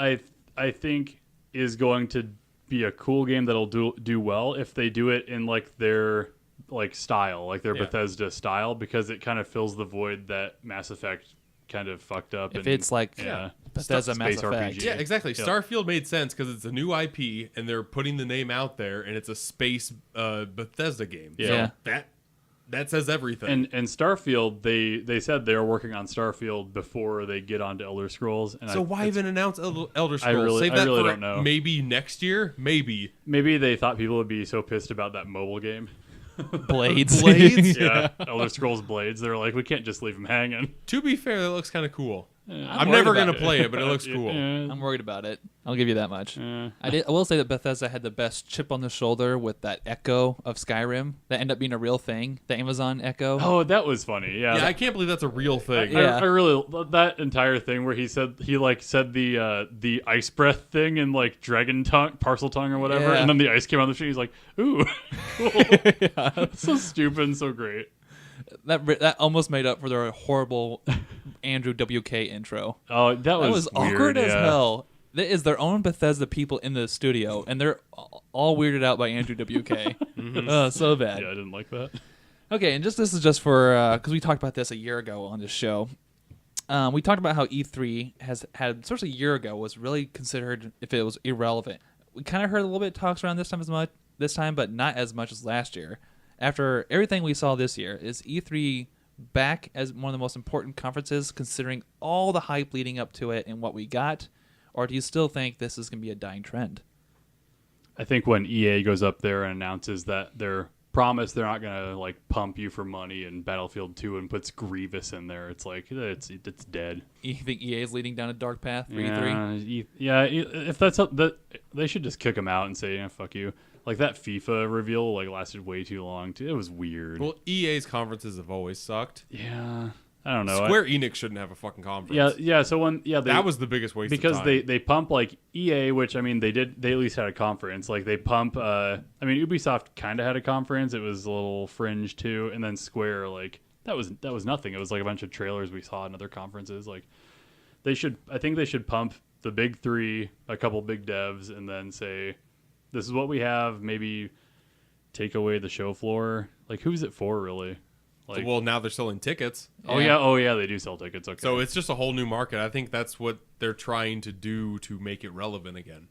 Speaker 9: I think is going to be a cool game that'll do well if they do it in like their like style, like their
Speaker 8: Yeah.
Speaker 9: Bethesda style, because it kind of fills the void that Mass Effect kind of fucked up.
Speaker 6: If
Speaker 9: and,
Speaker 6: it's like
Speaker 9: yeah,
Speaker 6: Bethesda Mass
Speaker 9: space
Speaker 6: Effect.
Speaker 9: RPG.
Speaker 8: Yeah, exactly.
Speaker 9: Yeah.
Speaker 8: Starfield made sense because it's a new IP and they're putting the name out there, and it's a space Bethesda game.
Speaker 6: Yeah.
Speaker 8: So that says everything.
Speaker 9: And Starfield, they said they were working on Starfield before they get onto Elder Scrolls. And
Speaker 8: so why even announce Elder Scrolls?
Speaker 9: really-
Speaker 8: Save
Speaker 9: I
Speaker 8: that
Speaker 9: really
Speaker 8: for
Speaker 9: don't know.
Speaker 8: maybe next year. Maybe.
Speaker 9: maybe they thought people would be so pissed about that mobile game.
Speaker 6: Blades.
Speaker 8: Blades?
Speaker 9: Yeah, Elder Scrolls Blades. They're like, we can't just leave them hanging.
Speaker 8: To be fair, that looks kind of cool. I'm
Speaker 6: worried
Speaker 8: never
Speaker 6: about
Speaker 8: gonna play it, but it looks cool.
Speaker 6: I'm worried about it. I'll give you that much.
Speaker 9: Yeah.
Speaker 6: I will say that Bethesda had the best chip on the shoulder with that Echo of Skyrim that ended up being a real thing. The Amazon Echo.
Speaker 9: Oh, that was funny. Yeah.
Speaker 8: Yeah, I can't believe that's a real thing.
Speaker 6: Yeah.
Speaker 9: I really that entire thing where he said the ice breath thing in like dragon tongue, parcel tongue or whatever,
Speaker 6: Yeah.
Speaker 9: and then the ice came out of the street. He's like, "Ooh, cool." So stupid and so great.
Speaker 6: That almost made up for their horrible Andrew WK intro.
Speaker 9: Oh, that
Speaker 6: That was
Speaker 9: weird,
Speaker 6: awkward as
Speaker 9: yeah.
Speaker 6: hell. There is their own Bethesda people in the studio, and they're all weirded out by Andrew WK. So bad.
Speaker 9: Yeah, I didn't like that.
Speaker 6: Okay, and this is just for because we talked about this a year ago on this show. We talked about how E3 has had, especially a year ago, was really considered if it was irrelevant. We kind of heard a little bit of talks around this time, but not as much as last year. After everything we saw this year, is E3 back as one of the most important conferences, considering all the hype leading up to it and what we got, or do you still think this is going to be a dying trend?
Speaker 9: I think when EA goes up there and announces that they're not gonna like pump you for money in Battlefield 2 and puts Grievous in there, it's like it's dead.
Speaker 6: You think EA is leading down a dark path for E3?
Speaker 9: If that's that, they should just kick him out and say, "Yeah, fuck you." Like that FIFA reveal like lasted way too long. It was weird.
Speaker 8: Well, EA's conferences have always sucked.
Speaker 9: Yeah, I don't know.
Speaker 8: Square Enix shouldn't have a fucking conference.
Speaker 9: Yeah. So
Speaker 8: that was the biggest waste
Speaker 9: because
Speaker 8: of time.
Speaker 9: they pump like EA, which I mean they at least had a conference. Like they pump. I mean Ubisoft kind of had a conference. It was a little fringe too, and then Square like that was nothing. It was like a bunch of trailers we saw in other conferences. Like I think they should pump the big three, a couple big devs, and then say, this is what we have. Maybe take away the show floor. Like, who's it for, really? Like,
Speaker 8: well, now they're selling tickets.
Speaker 9: oh yeah, they do sell tickets. Okay,
Speaker 8: So it's just a whole new market. I think that's what they're trying to do to make it relevant again.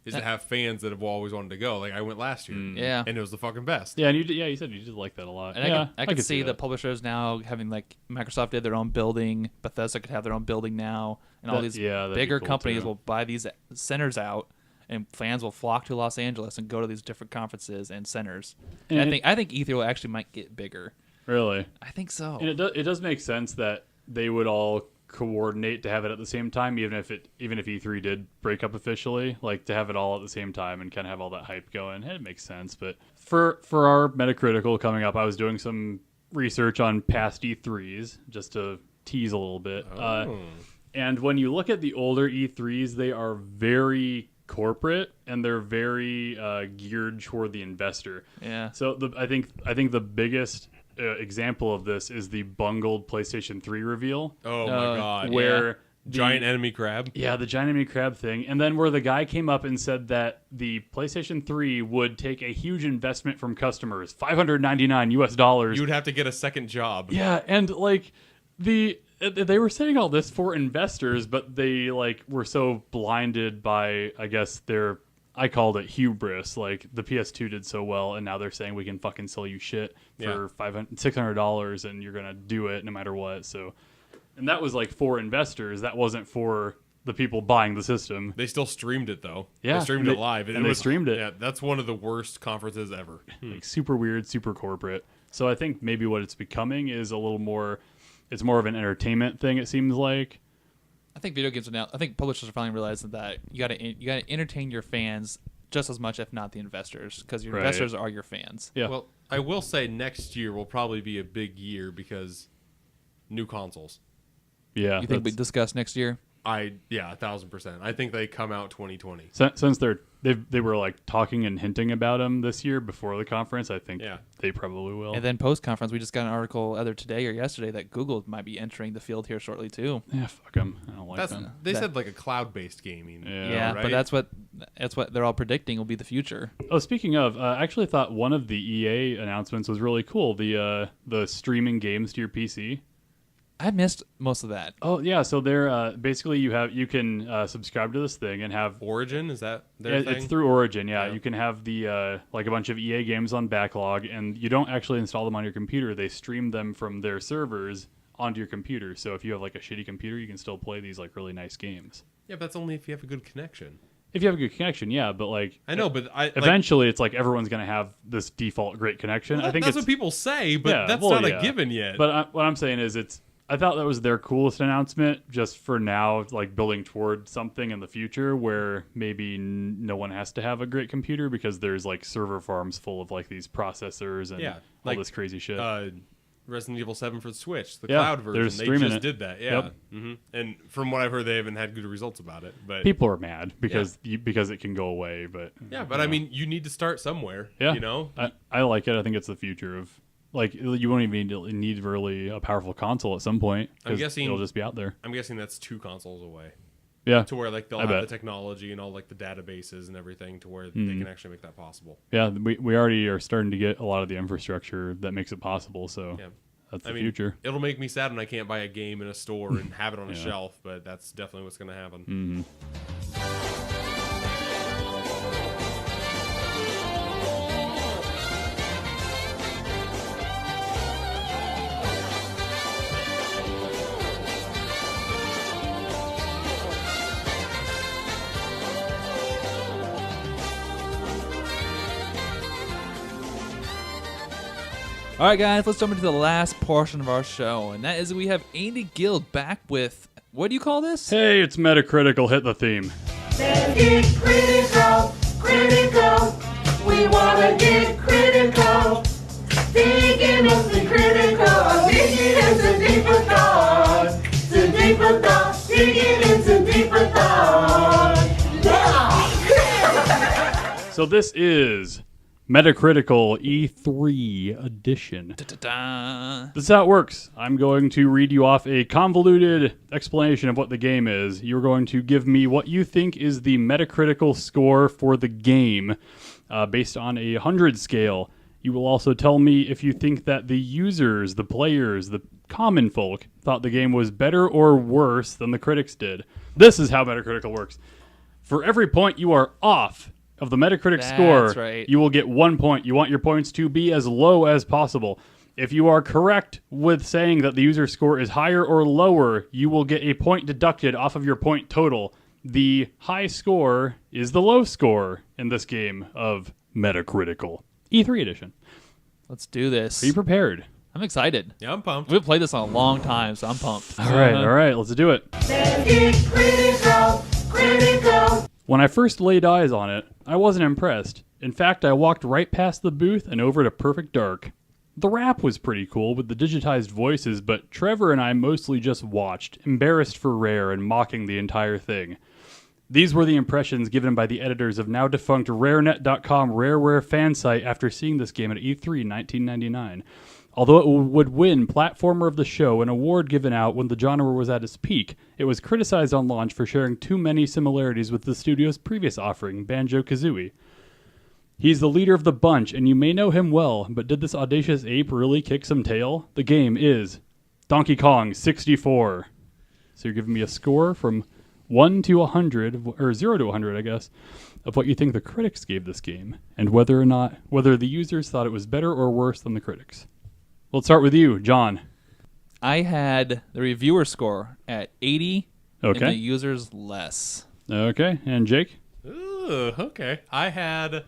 Speaker 8: Is to have fans that have always wanted to go. Like I went last year.
Speaker 6: Yeah.
Speaker 8: And it was the fucking best.
Speaker 9: yeah, and you said you did like that a lot.
Speaker 6: And
Speaker 9: yeah,
Speaker 6: I could see the
Speaker 9: that.
Speaker 6: publishers now having, like, Microsoft did their own building, Bethesda could have their own building now, and all
Speaker 9: That-
Speaker 6: these
Speaker 9: yeah, that'd be
Speaker 6: bigger
Speaker 9: cool,
Speaker 6: companies
Speaker 9: too.
Speaker 6: will buy these centers out, and fans will flock to Los Angeles and go to these different conferences and centers. And
Speaker 9: And
Speaker 6: I think E3 will actually might get bigger.
Speaker 9: Really.
Speaker 6: I think so.
Speaker 9: And it does make sense that they would all coordinate to have it at the same time, even if E3 did break up officially, like to have it all at the same time and kind of have all that hype going. It makes sense. But for our Metacritical coming up, I was doing some research on past E3s just to tease a little bit. And when you look at the older E3s, they are very corporate and they're very geared toward the investor.
Speaker 6: Yeah.
Speaker 9: So I think the biggest example of this is the bungled PlayStation 3 reveal,
Speaker 8: Oh my god.
Speaker 9: where
Speaker 8: Giant enemy crab.
Speaker 9: the giant enemy crab thing, and then where the guy came up and said that the PlayStation 3 would take a huge investment from customers, $599.
Speaker 8: You would have to get a second job.
Speaker 9: Yeah, and like they were saying all this for investors, but they like were so blinded by, I guess, I called it hubris. Like the PS2 did so well, and now they're saying we can fucking sell you shit for $600, and you're gonna do it no matter what. So, and that was like for investors. That wasn't for the people buying the system.
Speaker 8: They still streamed it though.
Speaker 9: Yeah,
Speaker 8: They streamed
Speaker 9: and
Speaker 8: it live.
Speaker 9: and they streamed it.
Speaker 8: Yeah, that's one of the worst conferences ever.
Speaker 9: Like super weird, super corporate. So I think maybe what it's becoming is a little more. It's more of an entertainment thing. It seems like.
Speaker 6: I think video games are now. I think publishers are finally realizing that you got to entertain your fans just as much, if not the investors, because your
Speaker 9: Right.
Speaker 6: investors are your fans.
Speaker 9: Yeah.
Speaker 8: Well, I will say next year will probably be a big year because new consoles.
Speaker 6: You
Speaker 9: Yeah.
Speaker 6: think we
Speaker 9: that's-
Speaker 6: discuss next year?
Speaker 8: 1,000%. I think they come out 2020.
Speaker 9: since they were like talking and hinting about them this year before the conference, I think
Speaker 8: Yeah.
Speaker 9: they probably will.
Speaker 6: And then post conference, we just got an article either today or yesterday that Google might be entering the field here shortly too.
Speaker 9: yeah, fuck them. I don't like
Speaker 8: That's
Speaker 9: them.
Speaker 8: they said like a cloud-based gaming.
Speaker 9: Yeah.
Speaker 6: Yeah,
Speaker 8: right?
Speaker 6: but that's what they're all predicting will be the future.
Speaker 9: Oh, speaking of, I actually thought one of the EA announcements was really cool. The streaming games to your PC.
Speaker 6: I missed most of that.
Speaker 9: Oh yeah, so they're basically you can subscribe to this thing and have
Speaker 8: Origin, is that their thing?
Speaker 9: it's through Origin. Yeah,
Speaker 8: Yeah.
Speaker 9: you can have the like a bunch of EA games on backlog, and you don't actually install them on your computer. They stream them from their servers onto your computer. So if you have like a shitty computer, you can still play these like really nice games.
Speaker 8: Yeah, but that's only if you have a good connection.
Speaker 9: If you have a good connection, yeah, but like
Speaker 8: I know, but
Speaker 9: eventually it's like everyone's gonna have this default great connection. I think
Speaker 8: that's
Speaker 9: it's
Speaker 8: what people say, but
Speaker 9: Yeah,
Speaker 8: that's
Speaker 9: well,
Speaker 8: not
Speaker 9: yeah.
Speaker 8: a given yet.
Speaker 9: But what I'm saying is I thought that was their coolest announcement just for now, like building toward something in the future where maybe no one has to have a great computer because there's like server farms full of like these processors and all
Speaker 8: like,
Speaker 9: this crazy shit.
Speaker 8: Resident Evil 7 for the Switch, the
Speaker 9: Yeah,
Speaker 8: cloud
Speaker 9: they're
Speaker 8: version, they
Speaker 9: streaming
Speaker 8: just
Speaker 9: it.
Speaker 8: did that. Yeah. And from what I've heard, they haven't had good results about it. But
Speaker 9: People are mad because because it can go away, but
Speaker 8: I mean, you need to start somewhere.
Speaker 9: yeah,
Speaker 8: You know,
Speaker 9: I like it. I think it's the future of like you won't even need really a powerful console at some point.
Speaker 8: I'm
Speaker 9: 'cause
Speaker 8: guessing-
Speaker 9: it'll just be out there.
Speaker 8: I'm guessing that's 2 consoles away.
Speaker 9: Yeah,
Speaker 8: To where like they'll
Speaker 9: I
Speaker 8: have
Speaker 9: bet.
Speaker 8: the technology and all like the databases and everything to where they can actually make that possible.
Speaker 9: yeah. We already are starting to get a lot of the infrastructure that makes it possible. So
Speaker 8: Yeah.
Speaker 9: that's the
Speaker 8: I mean,
Speaker 9: future.
Speaker 8: it'll make me sad when I can't buy a game in a store and have it on a shelf, but that's definitely what's going to happen.
Speaker 6: All right, guys, let's jump into the last portion of our show, and that is we have Andy Guild back with, what do you call this?
Speaker 9: Hey, it's Metacritical. Hit the theme.
Speaker 1: Get critical, critical. We wanna get critical. Digging into critical. Digging into deeper thought. To deeper thought. Digging into deeper thought. Yeah.
Speaker 9: So this is Metacritical E3 edition.
Speaker 6: Da-da-da.
Speaker 9: This is how it works. I'm going to read you off a convoluted explanation of what the game is. You're going to give me what you think is the Metacritical score for the game based on a 100 scale. You will also tell me if you think that the users, the players, the common folk thought the game was better or worse than the critics did. This is how Metacritical works. For every point you are off of the Metacritic score,
Speaker 6: right.
Speaker 9: you will get 1 point. You want your points to be as low as possible. If you are correct with saying that the user score is higher or lower, you will get a point deducted off of your point total. The high score is the low score in this game of Metacritical. E3 edition.
Speaker 6: Let's do this.
Speaker 9: Are you prepared?
Speaker 6: I'm excited.
Speaker 8: Yeah, I'm pumped.
Speaker 6: We've played this in a long time, so I'm pumped.
Speaker 9: All right, let's do it.
Speaker 1: Get critical, critical.
Speaker 9: When I first laid eyes on it, I wasn't impressed. In fact, I walked right past the booth and over to Perfect Dark. The rap was pretty cool with the digitized voices, but Trevor and I mostly just watched, embarrassed for Rare and mocking the entire thing. These were the impressions given by the editors of now defunct RareNet.com Rareware fan site after seeing this game at E3 in 1999. Although it would win Platformer of the Show, an award given out when the genre was at its peak, it was criticized on launch for sharing too many similarities with the studio's previous offering, Banjo-Kazooie. He's the leader of the bunch, and you may know him well, but did this audacious ape really kick some tail? The game is Donkey Kong 64. So you're giving me a score from 1 to 100, or 0 to 100, I guess, of what you think the critics gave this game, and whether the users thought it was better or worse than the critics. Let's start with you, John.
Speaker 6: I had the reviewer score at 80 and
Speaker 9: Okay.
Speaker 6: the users less.
Speaker 9: Okay, and Jake?
Speaker 8: Ooh, okay. I had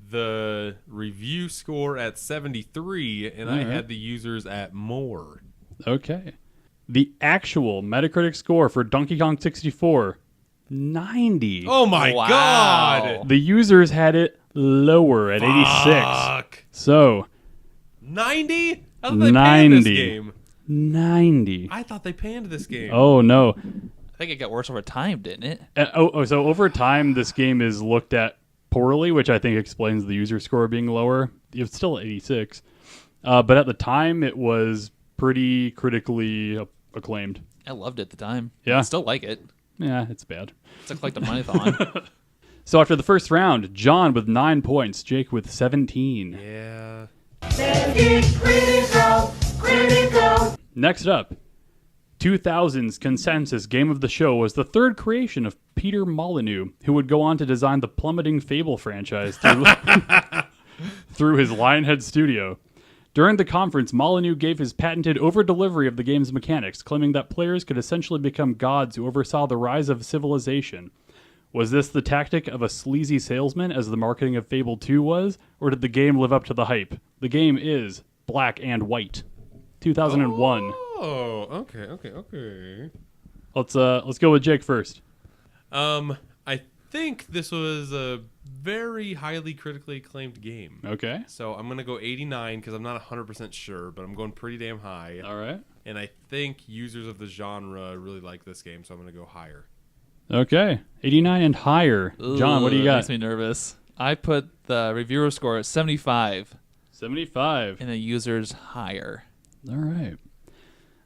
Speaker 8: the review score at 73, and I
Speaker 9: Alright.
Speaker 8: had the users at more.
Speaker 9: Okay. The actual Metacritic score for Donkey Kong 64, 90.
Speaker 8: Oh my
Speaker 6: Wow.
Speaker 8: god!
Speaker 9: The users had it lower at 86.
Speaker 8: Fuck.
Speaker 9: So,
Speaker 8: 90? I thought they panned this
Speaker 9: 90.
Speaker 8: game.
Speaker 9: 90.
Speaker 8: I thought they panned this game.
Speaker 9: Oh, no.
Speaker 6: I think it got worse over time, didn't it?
Speaker 9: So over time, this game is looked at poorly, which I think explains the user score being lower. It's still 86. But at the time, it was pretty critically acclaimed.
Speaker 6: I loved it at the time.
Speaker 9: Yeah.
Speaker 6: I still like it.
Speaker 9: Yeah, it's bad.
Speaker 6: It's like the money-thon.
Speaker 9: So after the first round, John with 9 points, Jake with 17.
Speaker 8: Yeah.
Speaker 1: Get critical, critical.
Speaker 9: Next up, 2000's consensus game of the show was the third creation of Peter Molyneux, who would go on to design the plummeting Fable franchise through his Lionhead studio. During the conference, Molyneux gave his patented over-delivery of the game's mechanics, claiming that players could essentially become gods who oversaw the rise of civilization. Was this the tactic of a sleazy salesman, as the marketing of Fable 2 was, or did the game live up to the hype? The game is Black and White. 2001.
Speaker 8: Oh, okay.
Speaker 9: Let's go with Jake first.
Speaker 8: I think this was a very highly critically acclaimed game.
Speaker 9: Okay.
Speaker 8: So I'm going to go 89 because I'm not 100% sure, but I'm going pretty damn high.
Speaker 9: All right.
Speaker 8: And I think users of the genre really like this game, so I'm going to go higher.
Speaker 9: Okay. 89 and higher. John, what do you
Speaker 6: Ooh,
Speaker 9: got?
Speaker 6: Makes me nervous. I put the reviewer score at 75
Speaker 9: 75.
Speaker 6: and the users higher.
Speaker 9: All right.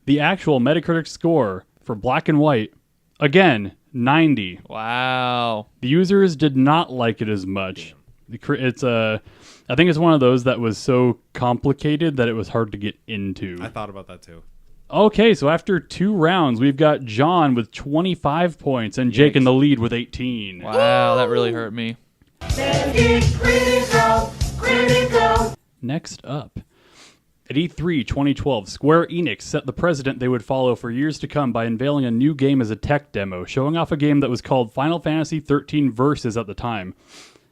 Speaker 9: The actual Metacritic score for Black and White, again, 90.
Speaker 6: Wow.
Speaker 9: The users did not like it as much. I think it's one of those that was so complicated that it was hard to get into.
Speaker 8: I thought about that too.
Speaker 9: Okay, so after 2 rounds, we've got John with 25 points and Jake in the lead with 18.
Speaker 6: Wow, that really hurt me.
Speaker 1: Critical.
Speaker 9: Next up, at E3 2012, Square Enix set the precedent they would follow for years to come by unveiling a new game as a tech demo, showing off a game that was called Final Fantasy XIII Versus at the time.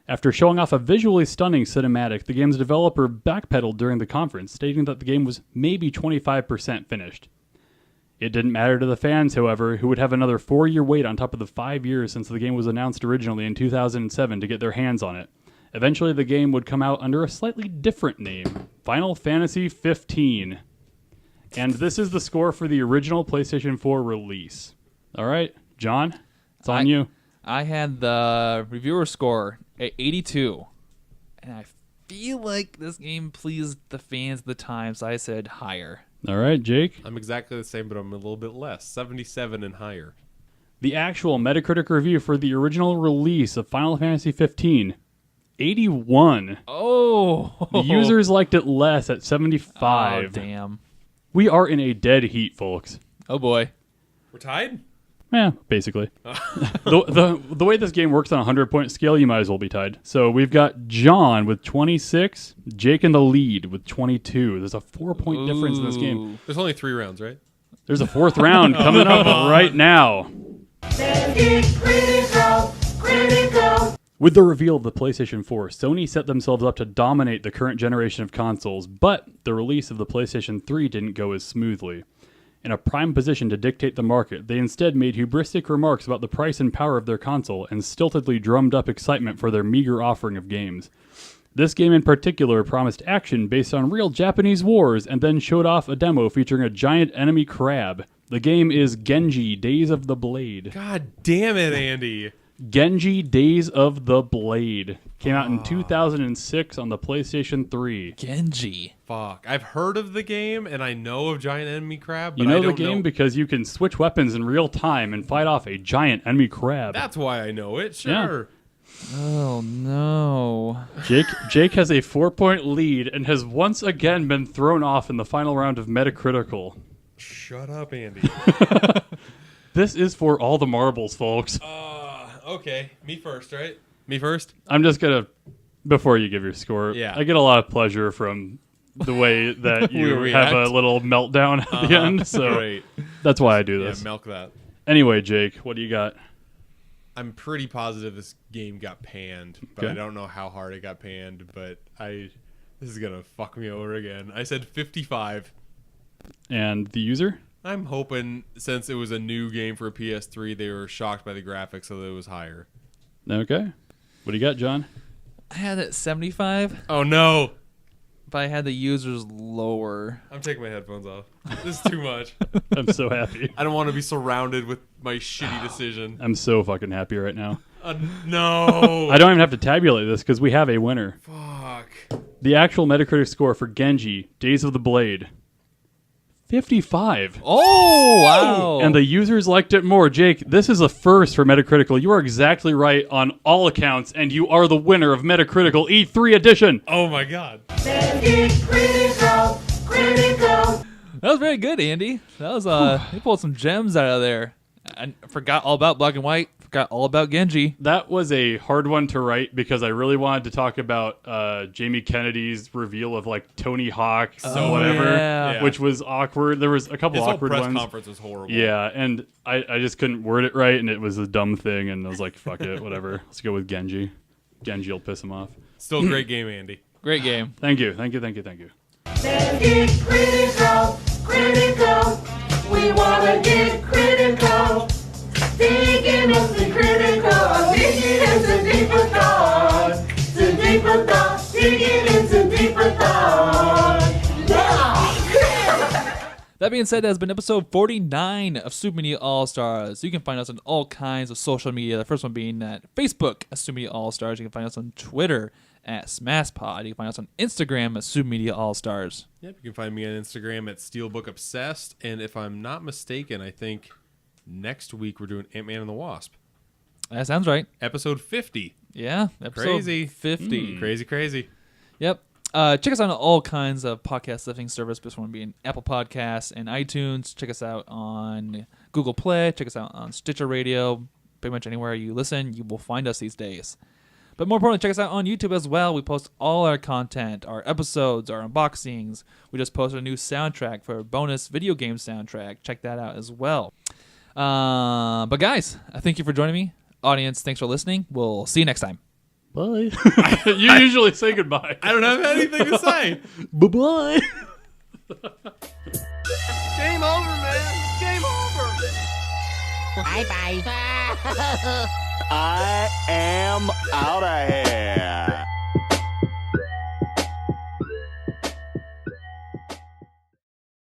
Speaker 9: After showing off a visually stunning cinematic, the game's developer backpedaled during the conference, stating that the game was maybe 25% finished. It didn't matter to the fans, however, who would have another 4-year wait on top of the 5 years since the game was announced originally in 2007 to get their hands on it. Eventually, the game would come out under a slightly different name, Final Fantasy XV. And this is the score for the original PlayStation 4 release. All right, John, it's on you.
Speaker 6: I had the reviewer score at 82, and I feel like this game pleased the fans at the time, so I said higher.
Speaker 9: All right, Jake.
Speaker 8: I'm exactly the same, but I'm a little bit less. 77 and higher.
Speaker 9: The actual Metacritic review for the original release of Final Fantasy XV, 81.
Speaker 6: Oh,
Speaker 9: The users liked it less at 75.
Speaker 6: Oh, damn.
Speaker 9: We are in a dead heat, folks.
Speaker 6: Oh boy.
Speaker 8: We're tied?
Speaker 9: Yeah, basically. the way this game works on a 100-point scale, you might as well be tied. So we've got John with 26, Jake in the lead with 22. There's a 4-point difference in this game.
Speaker 6: Ooh.
Speaker 8: There's only 3 rounds, right?
Speaker 9: There's a 4th round coming up right now.
Speaker 1: Critical.
Speaker 9: With the reveal of the PlayStation 4, Sony set themselves up to dominate the current generation of consoles, but the release of the PlayStation 3 didn't go as smoothly. In a prime position to dictate the market, they instead made hubristic remarks about the price and power of their console and stiltedly drummed up excitement for their meager offering of games. This game in particular promised action based on real Japanese wars and then showed off a demo featuring a giant enemy crab. The game is Genji Days of the Blade.
Speaker 8: God damn it, Andy.
Speaker 9: Genji Days of the Blade came out in 2006 on the PlayStation 3.
Speaker 6: Genji.
Speaker 8: Fuck. I've heard of the game, and I know of Giant Enemy Crab, but
Speaker 9: You know
Speaker 8: I
Speaker 9: the
Speaker 8: don't
Speaker 9: game
Speaker 8: know.
Speaker 9: because you can switch weapons in real time and fight off a giant enemy crab.
Speaker 8: That's why I know it,
Speaker 9: Yeah.
Speaker 8: sure.
Speaker 6: Oh no.
Speaker 9: Jake has a 4-point lead and has once again been thrown off in the final round of Metacritical.
Speaker 8: Shut up, Andy.
Speaker 9: This is for all the marbles, folks.
Speaker 8: Okay, me first, right? Me first?
Speaker 9: I'm just gonna, before you give your score,
Speaker 8: Yeah.
Speaker 9: I get a lot of pleasure from the way that
Speaker 8: We
Speaker 9: you
Speaker 8: react.
Speaker 9: have a little meltdown at the end, so
Speaker 8: Great.
Speaker 9: that's why I do
Speaker 8: Yeah,
Speaker 9: this.
Speaker 8: milk that.
Speaker 9: Anyway, Jake, what do you got?
Speaker 8: I'm pretty positive this game got panned, but
Speaker 9: Okay.
Speaker 8: I don't know how hard it got panned, but this is gonna fuck me over again. I said 55.
Speaker 9: And the user?
Speaker 8: I'm hoping since it was a new game for a PS3, they were shocked by the graphics, so that it was higher.
Speaker 9: Okay. What do you got, John?
Speaker 6: I had it 75,
Speaker 8: Oh no!
Speaker 6: but I had the users lower.
Speaker 8: I'm taking my headphones off. This is too much.
Speaker 9: I'm so happy.
Speaker 8: I don't want to be surrounded with my shitty decision.
Speaker 9: I'm so fucking happy right now.
Speaker 8: No!
Speaker 9: I don't even have to tabulate this because we have a winner.
Speaker 8: Fuck.
Speaker 9: The actual Metacritic score for Genji, Days of the Blade, 55.
Speaker 6: Oh, wow.
Speaker 9: And the users liked it more. Jake, this is a first for Metacritical. You are exactly right on all accounts, and you are the winner of Metacritical E3 edition.
Speaker 8: Oh my god.
Speaker 1: Critical.
Speaker 6: That was very good, Andy. That was you pulled some gems out of there. I forgot all about Black and White. Forgot all about Genji.
Speaker 9: That was a hard one to write because I really wanted to talk about Jamie Kennedy's reveal of like Tony Hawk,
Speaker 6: Oh,
Speaker 9: whatever,
Speaker 6: yeah.
Speaker 9: which was awkward. There was a couple
Speaker 8: His whole
Speaker 9: awkward
Speaker 8: press
Speaker 9: ones.
Speaker 8: conference was horrible.
Speaker 9: Yeah, and I just couldn't word it right, and it was a dumb thing, and I was like, fuck it, whatever. Let's go with Genji. Genji will piss him off.
Speaker 8: Still a great game, Andy.
Speaker 6: Great game.
Speaker 9: Thank you.
Speaker 1: Critical. deeper thought, digging into deeper thought. Yeah!
Speaker 6: That being said, that has been episode 49 of Super Media All-Stars. You can find us on all kinds of social media. The first one being at Facebook at Super Media All-Stars. You can find us on Twitter at SmashPod. You can find us on Instagram at Super Media All-Stars.
Speaker 8: Yep, you can find me on Instagram at Steelbook Obsessed. And if I'm not mistaken, I think next week we're doing Ant-Man and the Wasp.
Speaker 6: That sounds right.
Speaker 8: Episode 50.
Speaker 6: Yeah, episode
Speaker 8: Crazy.
Speaker 6: 50.
Speaker 8: Crazy.
Speaker 6: Yep. Check us out on all kinds of podcast listening service. This one being Apple Podcasts and iTunes. Check us out on Google Play. Check us out on Stitcher Radio. Pretty much anywhere you listen, you will find us these days. But more importantly, check us out on YouTube as well. We post all our content, our episodes, our unboxings. We just posted a new soundtrack for a bonus video game soundtrack. Check that out as well. But guys, I thank you for joining me. Audience, thanks for listening. We'll see you next time.
Speaker 9: Bye. You usually say goodbye.
Speaker 8: I don't have anything to say.
Speaker 9: Bye-bye.
Speaker 4: Game over, man. Game over.
Speaker 5: Bye-bye.
Speaker 2: I am out of here.